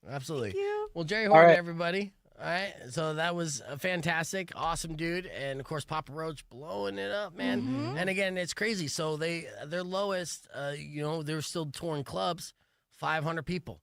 Absolutely. Thank you. Well, Jerry All Horton, right. everybody. All right. So that was a fantastic, awesome dude. And of course, Papa Roach blowing it up, man. And again, it's crazy. So their lowest, they're still touring clubs, 500 people.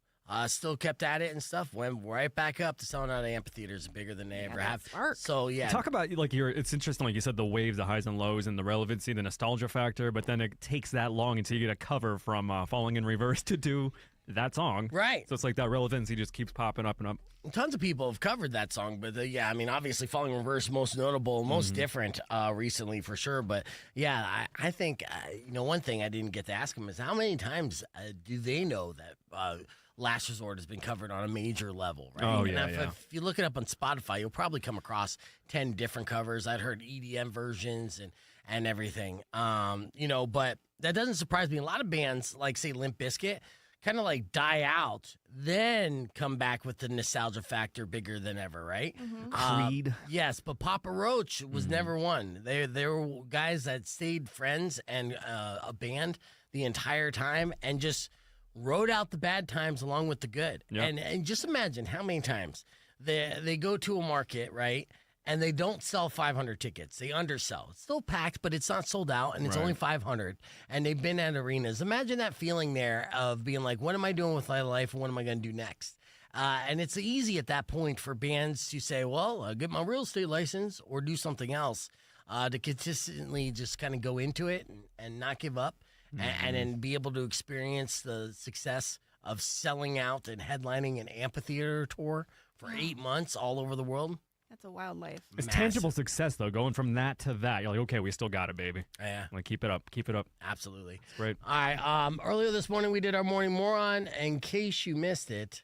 Still kept at it and stuff. Went right back up to selling out of amphitheaters bigger than they ever have. smart. So yeah, Talk about it's interesting, like you said, the waves, the highs and lows, and the relevancy, the nostalgia factor. But then it takes that long until you get a cover from Falling in Reverse to do that song. right. So it's like that relevancy just keeps popping up and up. Tons of people have covered that song, but obviously Falling in Reverse, most notable, most different recently for sure. But yeah, I think, one thing I didn't get to ask him is how many times do they know that Last Resort has been covered on a major level, right? Oh, And yeah, if you look it up on Spotify, you'll probably come across 10 different covers. I'd heard EDM versions and everything, but that doesn't surprise me. A lot of bands, like, say, Limp Bizkit, kind of like die out, then come back with the nostalgia factor bigger than ever, right? Creed. Yes, but Papa Roach was never one. They were guys that stayed friends and a band the entire time and just rode out the bad times along with the good. Yep. And just imagine how many times they go to a market, right? And they don't sell 500 tickets. They undersell. It's still packed, but it's not sold out, and it's Right. only 500. And they've been at arenas. Imagine that feeling there of being like, what am I doing with my life, and what am I going to do next? And it's easy at that point for bands to say, well, I'll get my real estate license or do something else to consistently just kind of go into it and not give up and then be able to experience the success of selling out and headlining an amphitheater tour for 8 months all over the world. That's a wild life. It's Massive. tangible success, though, going from that to that. You're like, okay, we still got it, baby. Yeah, Like, keep it up. Keep it up. absolutely. It's great. All right. Earlier this morning, we did our morning moron. In case you missed it,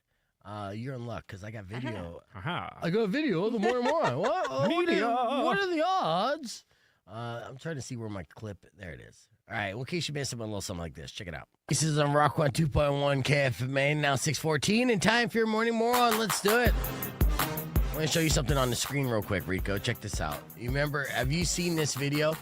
you're in luck because I got video. Aha. I got a video of the morning moron. What Media. what are the odds? I'm trying to see where my clip. There it is. All right. Well, in case you missed it, a little something like this. Check it out. This is on Rock 102.1 KFMA. Now 6:14, and time for your morning moron. Let's do it. I'm going to show you something on the screen real quick, Rico. Check this out. You remember, have you seen this video?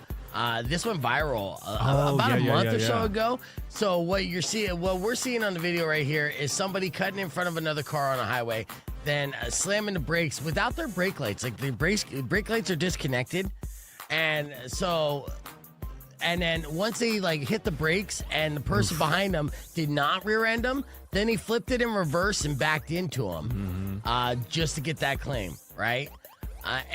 This went viral about a month or so ago. So what we're seeing on the video right here is somebody cutting in front of another car on a highway, then slamming the brakes without their brake lights. Like the brake lights are disconnected. And then once they hit the brakes and the person behind them did not rear end them, then he flipped it in reverse and backed into him just to get that claim, right?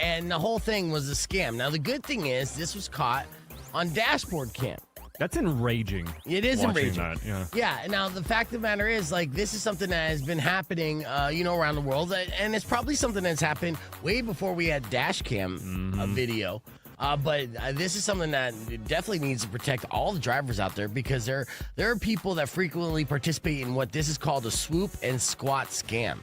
And the whole thing was a scam. Now, the good thing is this was caught on dashboard cam. That's enraging. It is watching enraging. That, yeah. Yeah. Now, the fact of the matter is, this is something that has been happening, around the world. And it's probably something that's happened way before we had dash cam video. But this is something that definitely needs to protect all the drivers out there because there are people that frequently participate in what this is called a swoop and squat scam.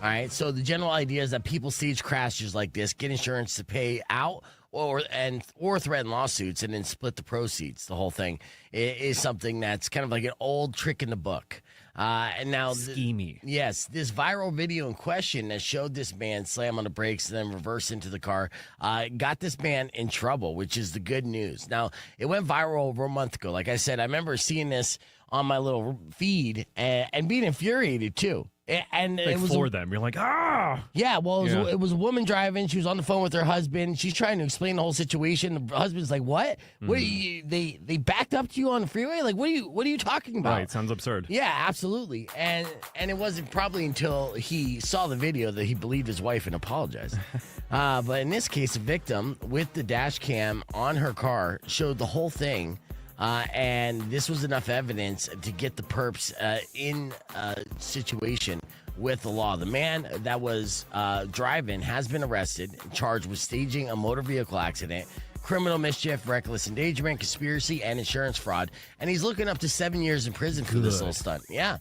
All right. So the general idea is that people stage crashes like this, get insurance to pay out or threaten lawsuits and then split the proceeds. The whole thing is something that's kind of like an old trick in the book. And now, Schemy. yes, this viral video in question that showed this man slam on the brakes and then reverse into the car got this man in trouble, which is the good news. Now, it went viral over a month ago. Like I said, I remember seeing this on my little feed and being infuriated too. And it was for them. You're like, ah! yeah, well, it was a woman driving. She was on the phone with her husband. She's trying to explain the whole situation. The husband's like, "What? What? They backed up to you on the freeway? Like, what are you talking about?" Right, sounds absurd. Yeah, absolutely. And it wasn't probably until he saw the video that he believed his wife and apologized. But in this case, the victim with the dash cam on her car showed the whole thing. And this was enough evidence to get the perps in a situation with the law. The man that was driving has been arrested and charged with staging a motor vehicle accident, criminal mischief, reckless endangerment, conspiracy, and insurance fraud. And he's looking up to 7 years in prison for this little stunt. Yeah.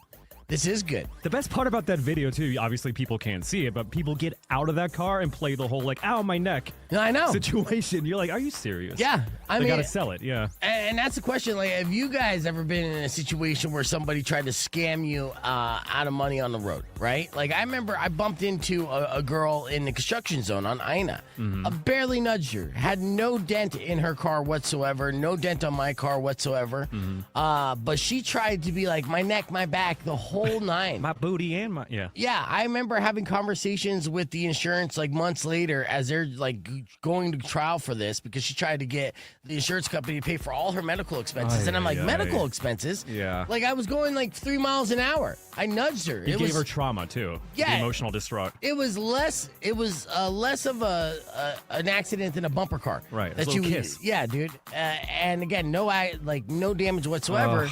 This is good. The best part about that video, too, obviously people can't see it, but people get out of that car and play the whole, like, ow, my neck No, I know. situation. You're like, are you serious? Yeah. I They mean, gotta sell it, yeah. and that's the question. Like, have you guys ever been in a situation where somebody tried to scam you out of money on the road, right? Like, I remember I bumped into a girl in the construction zone on Ina. I barely nudged her. Had no dent in her car whatsoever. No dent on my car whatsoever. But she tried to be like, my neck, my back, the whole nine. My booty and my, yeah. Yeah, I remember having conversations with the insurance like months later as they're like going to trial for this because she tried to get the insurance company to pay for all her medical expenses. And I'm like, medical expenses? Yeah. Like I was going like 3 miles an hour. I nudged her. It gave her trauma, too. Yeah. The emotional distraught. It was less of an accident than a bumper car. Right, a little kiss. Yeah, dude. And again, no damage whatsoever.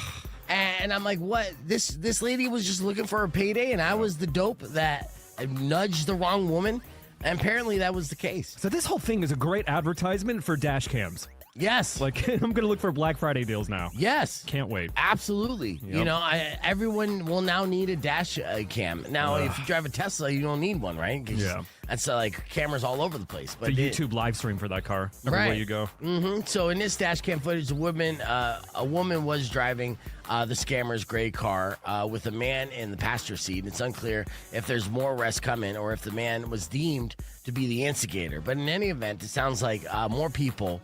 And I'm like, what? This lady was just looking for a payday, and I was the dope that nudged the wrong woman. And apparently that was the case. So this whole thing is a great advertisement for dash cams. Yes. Like, I'm going to look for Black Friday deals now. Yes. Can't wait. Absolutely. Yep. You know, everyone will now need a dash cam. Now, if you drive a Tesla, you don't need one, right? Yeah. That's like cameras all over the place. But The YouTube live stream for that car everywhere you go. So in this dash cam footage, a woman was driving the scammer's gray car with a man in the passenger seat. It's unclear if there's more arrests coming or if the man was deemed to be the instigator. But in any event, it sounds like more people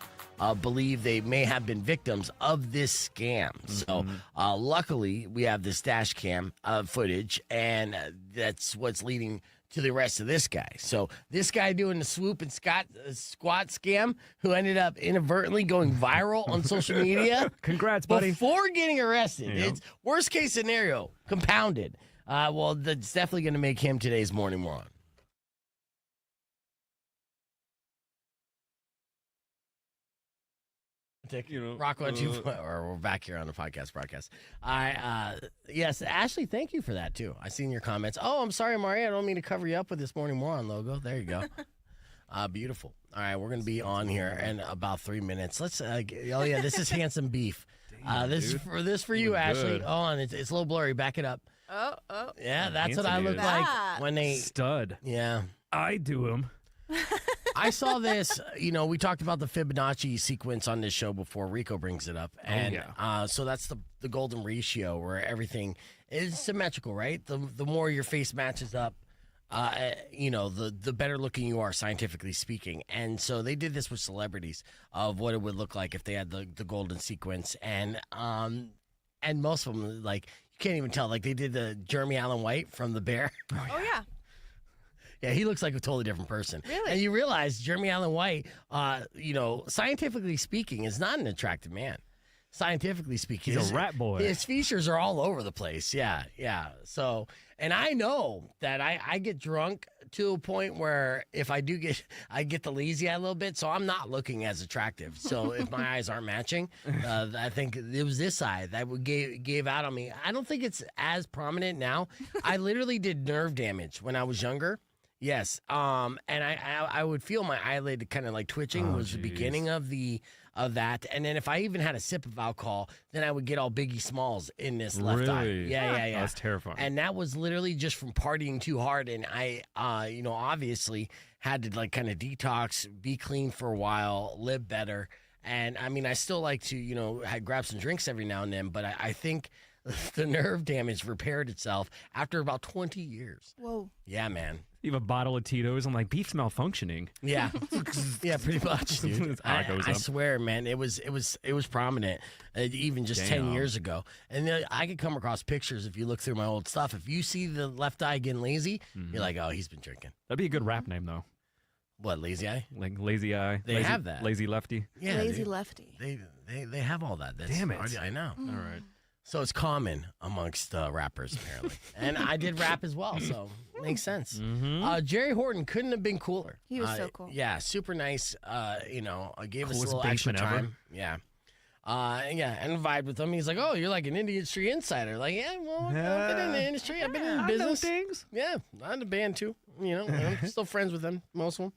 believe they may have been victims of this scam. So luckily, we have this dash cam footage, and that's what's leading to the arrest of this guy. So this guy doing the swoop and squat scam, who ended up inadvertently going viral on social media. Congrats, buddy. Before getting arrested. Yep. It's worst case scenario, compounded. Well, that's definitely going to make him today's morning moron. Rock 1 or we're back here on the podcast broadcast. Yes, Ashley, thank you for that too. I seen your comments. Oh, I'm sorry, Maria. I don't mean to cover you up with this morning moron logo. There you go. Beautiful. All right, we're gonna be on here in about 3 minutes. Let's. This is handsome beef. This for you, Ashley. Oh, and it's a little blurry. Back it up. Oh. Yeah, that's what I Handsome look dude. like when they. Stud. Yeah. I do him. I saw this, we talked about the Fibonacci sequence on this show before. Rico brings it up. And so that's the golden ratio where everything is symmetrical, right? The more your face matches up, the better looking you are, scientifically speaking. And so they did this with celebrities of what it would look like if they had the golden sequence. And most of them, like, you can't even tell. Like, they did the Jeremy Allen White from The Bear. Oh, yeah. Yeah, he looks like a totally different person. Really? And you realize Jeremy Allen White, scientifically speaking, is not an attractive man. Scientifically speaking. He's a rat boy. His features are all over the place. Yeah. So, and I know that I get drunk to a point where if I get the lazy eye a little bit, so I'm not looking as attractive. So if my eyes aren't matching, I think it was this eye that gave out on me. I don't think it's as prominent now. I literally did nerve damage when I was younger. Yes. And I would feel my eyelid kind of like twitching was the beginning of that. And then if I even had a sip of alcohol, then I would get all Biggie Smalls in this left eye. Really? Yeah. That's terrifying. And that was literally just from partying too hard. And I, obviously had to like kind of detox, be clean for a while, live better. And I mean, I still like to, grab some drinks every now and then, but I think the nerve damage repaired itself after about 20 years. Whoa. Yeah, man. You have a bottle of Tito's. I'm like, beef's malfunctioning. Yeah, yeah, pretty much, dude. I up. swear, man, it was prominent, even just 10 years ago. And then I could come across pictures if you look through my old stuff. If you see the left eye getting lazy, you're like, oh, he's been drinking. That'd be a good rap name, though. What, lazy eye? Like lazy eye. They have that. Lazy lefty. Yeah, Lazy dude. lefty. They have all that. Damn it. I know. All right. So it's common amongst rappers, apparently. And I did rap as well, so makes sense. Jerry Horton couldn't have been cooler. He was so cool. Yeah, super nice. Gave us a Coolest little extra basement ever. time. Yeah. And vibed with him. He's like, oh, you're like an industry insider. Like, yeah, well, I've been in the industry. I've been in the business. things. Yeah, I'm in the band too. I'm still friends with them, most of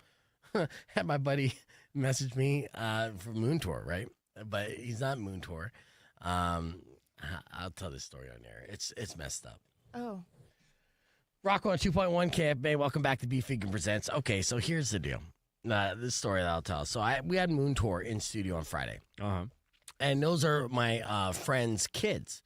them. Had my buddy message me from Moon Tour, right? But he's not Moon Tour. I'll tell this story on air. It's messed up. Oh. Rocco on 2.1 KFMA. Welcome back to Beef Vegan Presents. Okay, so here's the deal. This story that I'll tell. So we had Moon Tour in studio on Friday. And those are my friends' kids.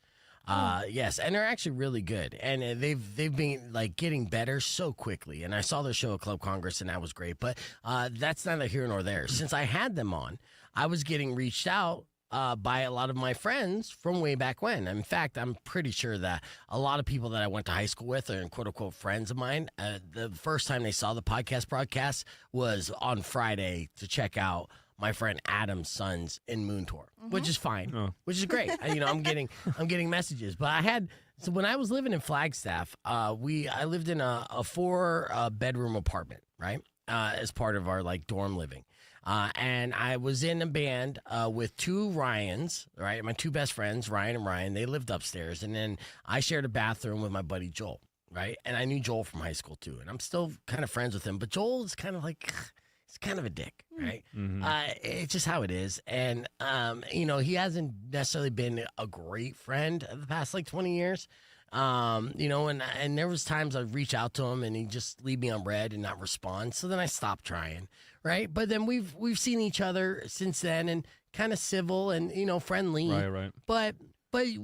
Yes, and they're actually really good, and they've been like getting better so quickly. And I saw their show at Club Congress, and that was great. But that's neither here nor there. Since I had them on, I was getting reached out by a lot of my friends from way back when. In fact, I'm pretty sure that a lot of people that I went to high school with are quote unquote friends of mine. The first time they saw the podcast broadcast was on Friday to check out my friend Adam's sons in Moon Tour, which is fine, which is great. I'm getting messages. But so when I was living in Flagstaff, I lived in a 4-bedroom apartment, right, as part of our like dorm living. And I was in a band with 2 Ryans, right, my 2 best friends, Ryan and Ryan. They lived upstairs, and then I shared a bathroom with my buddy Joel, right, and I knew Joel from high school too, and I'm still kind of friends with him. But Joel is kind of like. He's kind of a dick, right? It's just how it is. And, he hasn't necessarily been a great friend the past, 20 years. And there was times I'd reach out to him and he'd just leave me on red and not respond. So then I stopped trying, right? But then we've seen each other since then and kind of civil and, friendly. Right. But we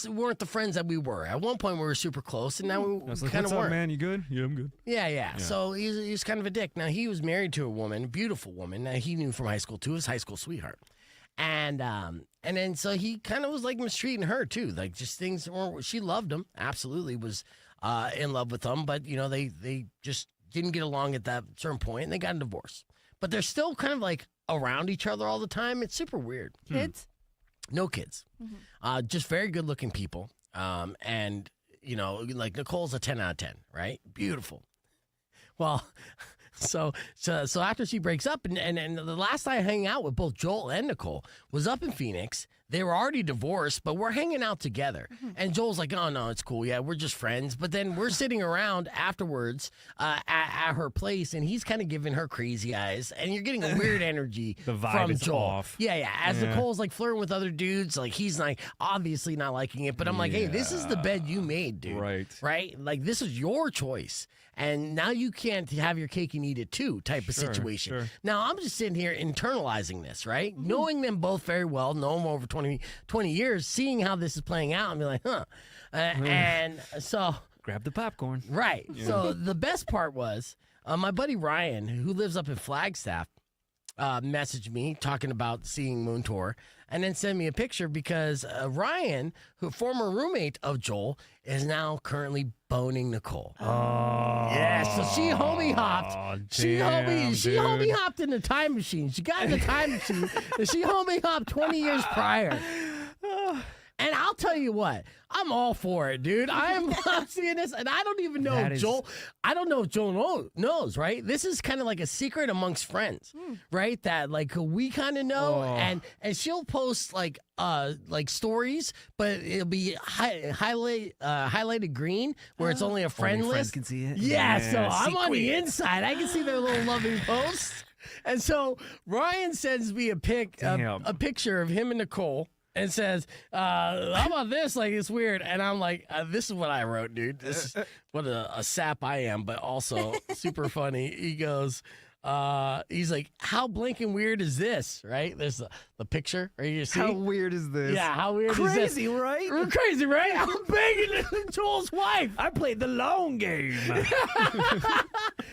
weren't the friends that we were. At one point, we were super close, and now we kind of weren't. weren't. Man, you good? Yeah, I'm good. Yeah. So he was kind of a dick. Now, he was married to a woman, a beautiful woman, that he knew from high school, too, his high school sweetheart. And then so he kind of was, mistreating her, too. Just things weren't, she loved him, absolutely, was in love with him, but, they just didn't get along at that certain point, and they got a divorce. But they're still kind of, around each other all the time. It's super weird. Kids? No kids. Just very good-looking people. And, Nicole's a 10 out of 10, right? Beautiful. Well, so after she breaks up, and the last I hang out with both Joel and Nicole was up in Phoenix. They were already divorced, but we're hanging out together. And Joel's like, oh, no, it's cool. Yeah, we're just friends. But then we're sitting around afterwards at her place, and he's kind of giving her crazy eyes. And you're getting a weird energy The vibe from is Joel. off. Yeah. As Nicole's flirting with other dudes, he's obviously not liking it. But I'm like, hey, this is the bed you made, dude. Right? This is your choice. And now you can't have your cake and eat it too type of situation. Sure. Now, I'm just sitting here internalizing this, right? Knowing them both very well, know them over 20 years, seeing how this is playing out and be like, huh. And so... Grab the popcorn. Right. Yeah. So the best part was my buddy Ryan, who lives up in Flagstaff, messaged me talking about seeing Moon Tour and then sent me a picture because Ryan, who former roommate of Joel, is now currently boning Nicole. Oh. Yeah, so she homie hopped. She homie hopped in the time machine. She got in the time machine and she homie hopped 20 years prior. And I'll tell you what, I'm all for it, dude. I'm seeing this, and I don't even know if Joel. I don't know if Joel knows, right? This is kind of like a secret amongst friends, right? That we kind of know, and she'll post stories, but it'll be highlighted green where it's only a friend list. Friends can see it. Yeah, so I'm on the inside. I can see their little loving posts, and so Ryan sends me a picture of him and Nicole. And says, how about this? It's weird. And I'm like, this is what I wrote, dude. This is what a sap I am, but also super funny. He goes, he's like, how blanking weird is this? Right? There's the picture. Right? You see? How weird is this? Yeah, how weird is this? Crazy, right? Crazy, right? I'm banging Joel's wife. I played the long game.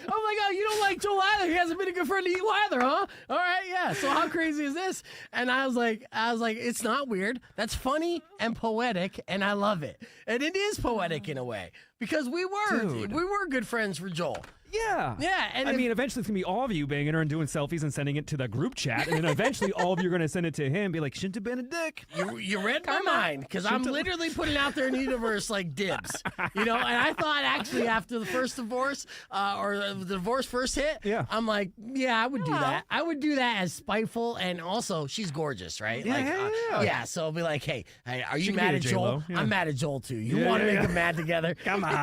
Oh my God, you don't like Joel either. He hasn't been a good friend to you either, huh? All right, yeah. So how crazy is this? And I was like, it's not weird. That's funny and poetic, and I love it. And it is poetic in a way because we were good friends for Joel. Yeah. Yeah. And I mean, eventually it's going to be all of you banging her and doing selfies and sending it to the group chat. And then eventually all of you are going to send it to him and be like, shouldn't have been a dick. You read my mind because I'm literally putting out there in the universe dibs. And I thought actually after the first divorce or the divorce first hit, I'm like, yeah, I would do that. I would do that as spiteful. And also, she's gorge's, right? Yeah. So I'll be like, hey, are you mad at Joel? I'm mad at Joel too. You want to make them mad together? Come on.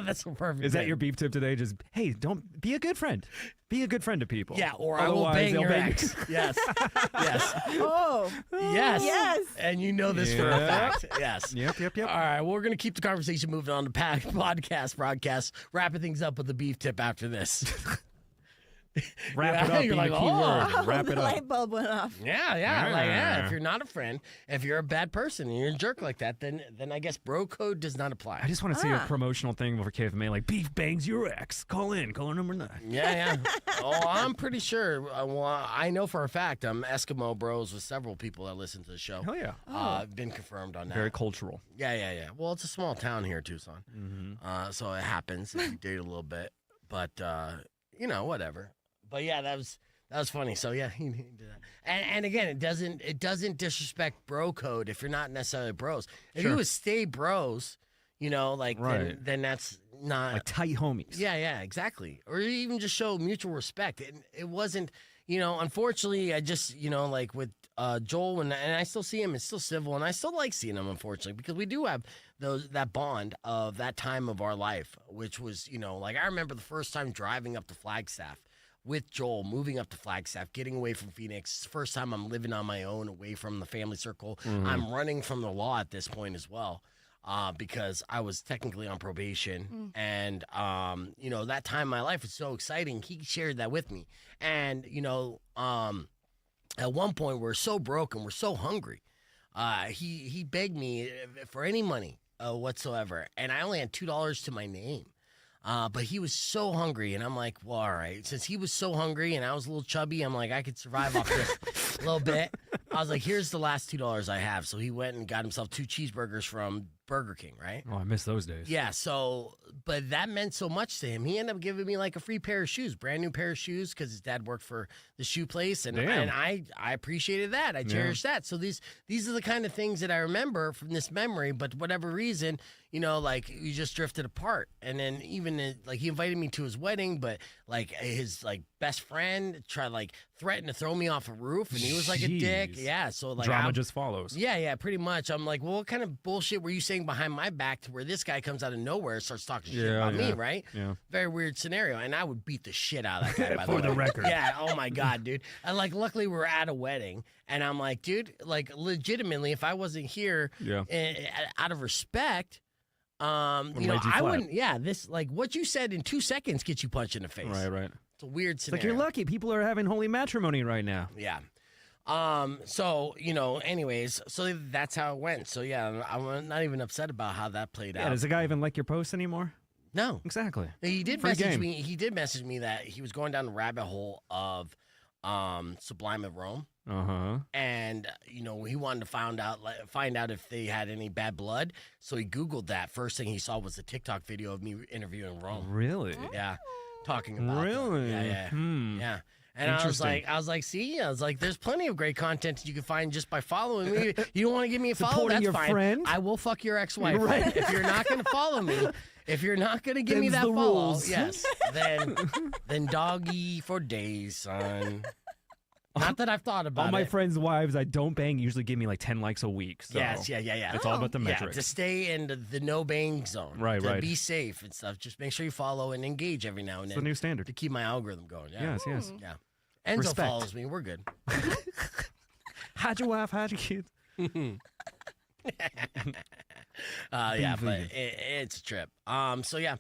That's so perfect. Is that your beef tip today, just, hey, don't be a good friend. Be a good friend to people. Yeah, or I will bang they'll your bang ex. Yes. Yes. Oh. Yes. Yes. And you know this for a fact. Yes. Yep. All right, well, we're going to keep the conversation moving on to broadcast, wrapping things up with a beef tip after this. Wrap it up. You're Being like, a key oh. word. Wrap the it up. light bulb went off. Yeah. Yeah. If you're not a friend, if you're a bad person and you're a jerk like that, then I guess bro code does not apply. I just want to see a promotional thing for KFMA, like beef bangs your ex. Call in, caller number 9. Yeah. Oh, I'm pretty sure. Well, I know for a fact I'm Eskimo bros with several people that listen to the show. Hell yeah. Been confirmed on that. Very cultural. Yeah. Well, it's a small town here, Tucson. So it happens if you date a little bit. But, whatever. But yeah, that was funny. So yeah, he did that. And again, it doesn't disrespect bro code if you're not necessarily bros. If you would stay bros, then that's not Like tight homies. Yeah, exactly. Or even just show mutual respect. It wasn't, unfortunately, I just, like with Joel, and I still see him, it's still civil, and I still like seeing him, unfortunately, because we do have that bond of that time of our life, which was, I remember the first time driving up to Flagstaff with Joel, moving up to Flagstaff, getting away from Phoenix. First time I'm living on my own, away from the family circle. I'm running from the law at this point as well. Because I was technically on probation. And, that time in my life was so exciting. He shared that with me. And, at one point, we're so broken, we're so hungry. He begged me for any money whatsoever. And I only had $2 to my name. But he was so hungry, and I'm like, well, all right. Since he was so hungry and I was a little chubby, I'm like, I could survive off this a little bit. I was like, here's the last $2 I have. So he went and got himself 2 cheeseburgers from Burger King, right? Oh, I miss those days. Yeah, but that meant so much to him. He ended up giving me like a free pair of shoes, brand new pair of shoes, because his dad worked for the shoe place, and I appreciated that. I cherished that. So these are the kind of things that I remember from this memory, but whatever reason, we just drifted apart. And then even he invited me to his wedding, but like his best friend threatened to throw me off a roof, and he was like a dick. Yeah, so drama just follows. Yeah, pretty much. I'm like, well, what kind of bullshit were you saying behind my back to where this guy comes out of nowhere and starts talking shit about me, right? Yeah. Very weird scenario. And I would beat the shit out of that guy, by For the way. record. Yeah, oh my God, dude. And luckily we were at a wedding, and I'm like, dude, legitimately, if I wasn't here out of respect, I wouldn't, this, what you said in 2 seconds gets you punched in the face. Right. It's a weird It's scenario. like you're lucky. People are having holy matrimony right now. Yeah. Anyways, so that's how it went. So yeah, I'm not even upset about how that played out. Does the guy even like your posts anymore? No. Exactly. He did Free message game. me. He did message me that he was going down the rabbit hole of Sublime of Rome. And he wanted to find out if they had any bad blood. So he Googled that. First thing he saw was a TikTok video of me interviewing Rome. Really? Yeah, talking about Really? that. Hmm. Yeah. And I was like, there's plenty of great content you can find just by following me. You don't want to give me a follow? Supporting That's your fine. friend? I will fuck your ex-wife. Right. If you're not going to follow me, if you're not going to give me Them's that the follow, rules. yes, then doggy for days, son. Not that I've thought about All my it. friends' wives I don't bang usually give me like 10 likes a week. So Yes, yeah. It's all about the Yeah, metrics. to stay in the no bang zone. Right, to right. be safe and stuff. Just make sure you follow and engage every now and It's then. the new standard. To keep my algorithm going. Yeah. Yes. Yeah. Enzo Respect. follows me. We're good. How'd your wife? How'd your kids? Yeah, but it's a trip. So yeah,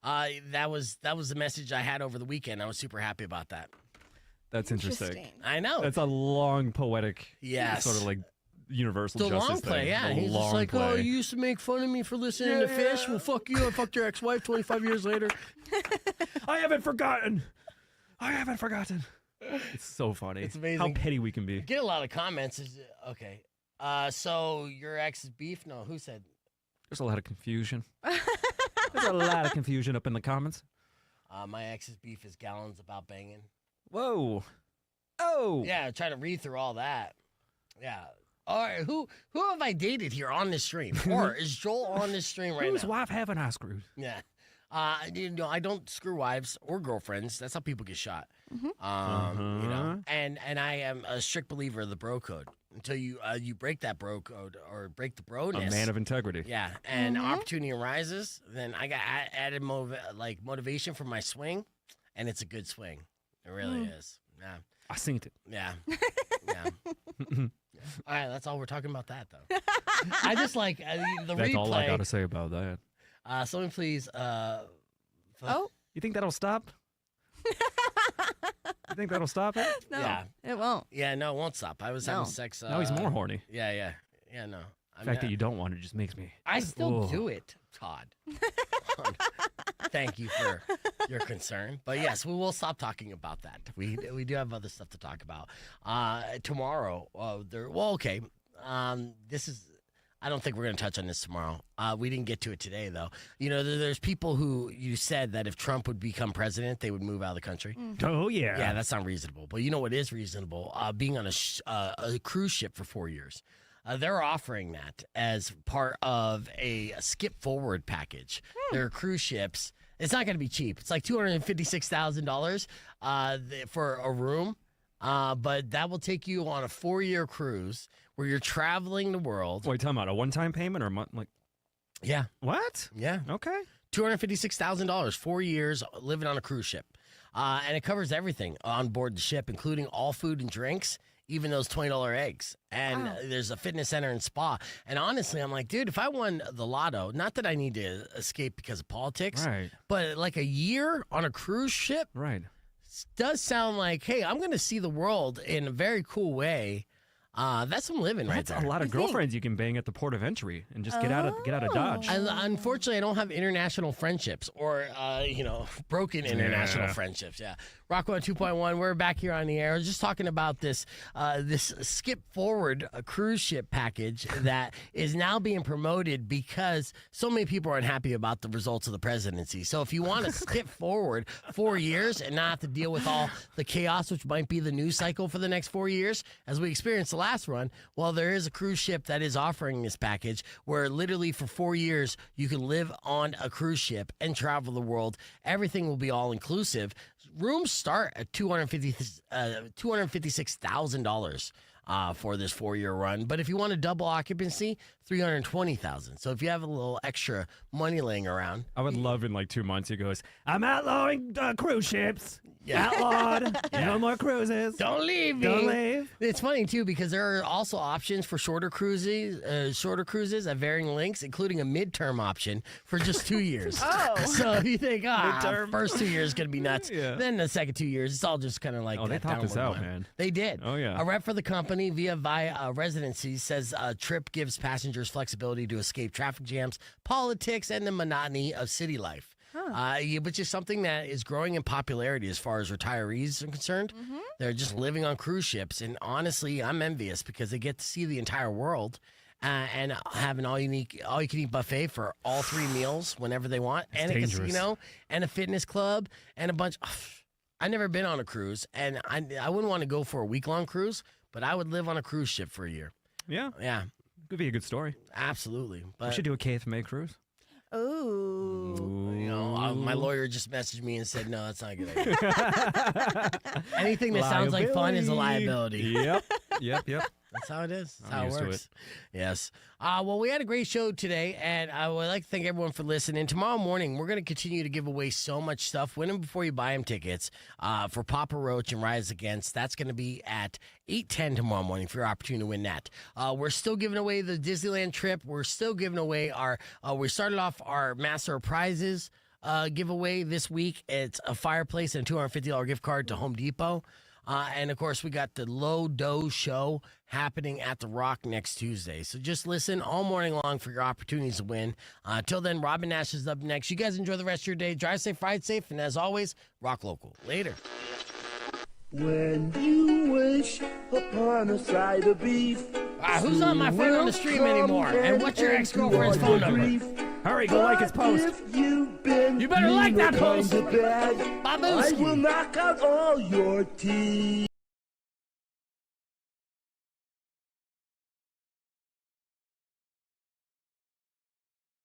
that was the message I had over the weekend. I was super happy about that. That's interesting. I know. That's a long poetic, Yes. sort of like universal The justice long play, thing. yeah. The He's just long like, play. oh, you used to make fun of me for listening to Fish. Well, fuck you. I fucked your ex-wife 25 years later. I haven't forgotten. It's so funny. It's amazing. How petty we can be. Get a lot of comments. Okay. So your ex's beef? No, who said? There's a lot of confusion. There's a lot of confusion up in the comments. My ex's beef is gallons about banging. Whoa. Oh. Yeah, trying to read through all that. Yeah. All right, who have I dated here on this stream? Or is Joel on this stream right Whose now? wife haven't I screwed? Yeah. I don't screw wives or girlfriends. That's how people get shot. And I am a strict believer of the bro code. until you break that bro code or break the broness. A man of integrity. Yeah, and opportunity arises. Then I got added motivation for my swing, and it's a good swing. It really is. Yeah, I seen it. yeah, yeah. All right, that's all we're talking about that though. I just like the That's replay. all I gotta say about that. Someone please. Oh, You think that'll stop? You think that'll stop it? no. Yeah. It won't. Yeah, no, it won't stop. I was No. having sex. Now he's more horny. Yeah, no. The fact that you don't want it just makes me. I still Ugh. do it, Todd. Thank you for your concern. But yes, we will stop talking about that. We do have other stuff to talk about. Tomorrow, okay. This is. I don't think we're going to touch on this tomorrow. We didn't get to it today, though. You know, there's people who you said that if Trump would become president, they would move out of the country. Oh yeah. Yeah, that's not reasonable. But you know what is reasonable? Being on a cruise ship for 4 years. They're offering that as part of a skip forward package. Their cruise ships. It's not going to be cheap. It's like $256,000 for a room. But that will take you on a 4-year cruise where you're traveling the world. Wait, talking about a one-time payment or like Yeah. what? Yeah. Okay. $256,000, 4 years living on a cruise ship. And it covers everything on board the ship, including all food and drinks, even those $20 eggs. And there's a fitness center and spa. And honestly, I'm like, dude, if I won the lotto, not that I need to escape because of politics, Right. but like a year on a cruise ship Right. does sound like, hey, I'm going to see the world in a very cool way. That's some living right That's there. a lot of You think? girlfriends you can bang at the port of entry and just get out of Dodge. Unfortunately, I don't have international friendships or, broken international Yeah. friendships. Yeah. Rock 102.1, we're back here on the air. I was just talking about this skip forward cruise ship package that is now being promoted because so many people are unhappy about the results of the presidency. So if you want to skip forward 4 years and not have to deal with all the chaos, which might be the news cycle for the next 4 years, as we experienced the last run, well, there is a cruise ship that is offering this package where literally for 4 years you can live on a cruise ship and travel the world. Everything will be all inclusive. Rooms start at $256,000 for this 4-year run. But if you want a double occupancy, $320,000. So if you have a little extra money laying around, I would love in like 2 months he goes, I'm outlawing cruise ships. Yeah. Outlawed. No more cruises. don't leave me. Don't leave. It's funny too because there are also options for shorter cruises at varying lengths, including a midterm option for just 2 years. Oh. So you think, Midterm. first 2 years is gonna be nuts. Yeah. Then the second 2 years, it's all just kind of like. Oh, they that thought this downward out, one. man. They did. Oh, yeah. A rep for the company via residency says trip gives passengers flexibility to escape traffic jams, politics, and the monotony of city life. Which is something that is growing in popularity as far as retirees are concerned. They're just living on cruise ships, and honestly, I'm envious because they get to see the entire world and have an all you can eat buffet for all 3 meals whenever they want, and a dangerous. casino, and a fitness club, and a bunch. I've never been on a cruise, and I wouldn't want to go for a week-long cruise, but I would live on a cruise ship for a year. Yeah. Yeah, Could be a good story. absolutely. We But should do a KFMA cruise. Oh. my lawyer just messaged me and said, no, that's not a good idea. Anything that sounds like fun is a liability. Yep. That's how it is. That's I'm how it used to works. Yes. Well, we had a great show today, and I would like to thank everyone for listening. Tomorrow morning, we're going to continue to give away so much stuff. Win them before you buy them tickets for Papa Roach and Rise Against. That's going to be at 8:10 tomorrow morning for your opportunity to win that. We're still giving away the Disneyland trip. We're still giving away we started off our Master of Prizes giveaway this week. It's a fireplace and a $250 gift card to Home Depot. And, of course, we got the Low Dough Show happening at The Rock next Tuesday. So just listen all morning long for your opportunities to win. Till then, Robin Nash is up next. You guys enjoy the rest of your day. Drive safe, ride safe, and as always, rock local. Later. When you wish upon a side of beef. Who's not my friend on the stream anymore? And what's your ex-girlfriend's phone number? Hurry, go like his post. You better like that post. I Babuski. will knock out all your teeth.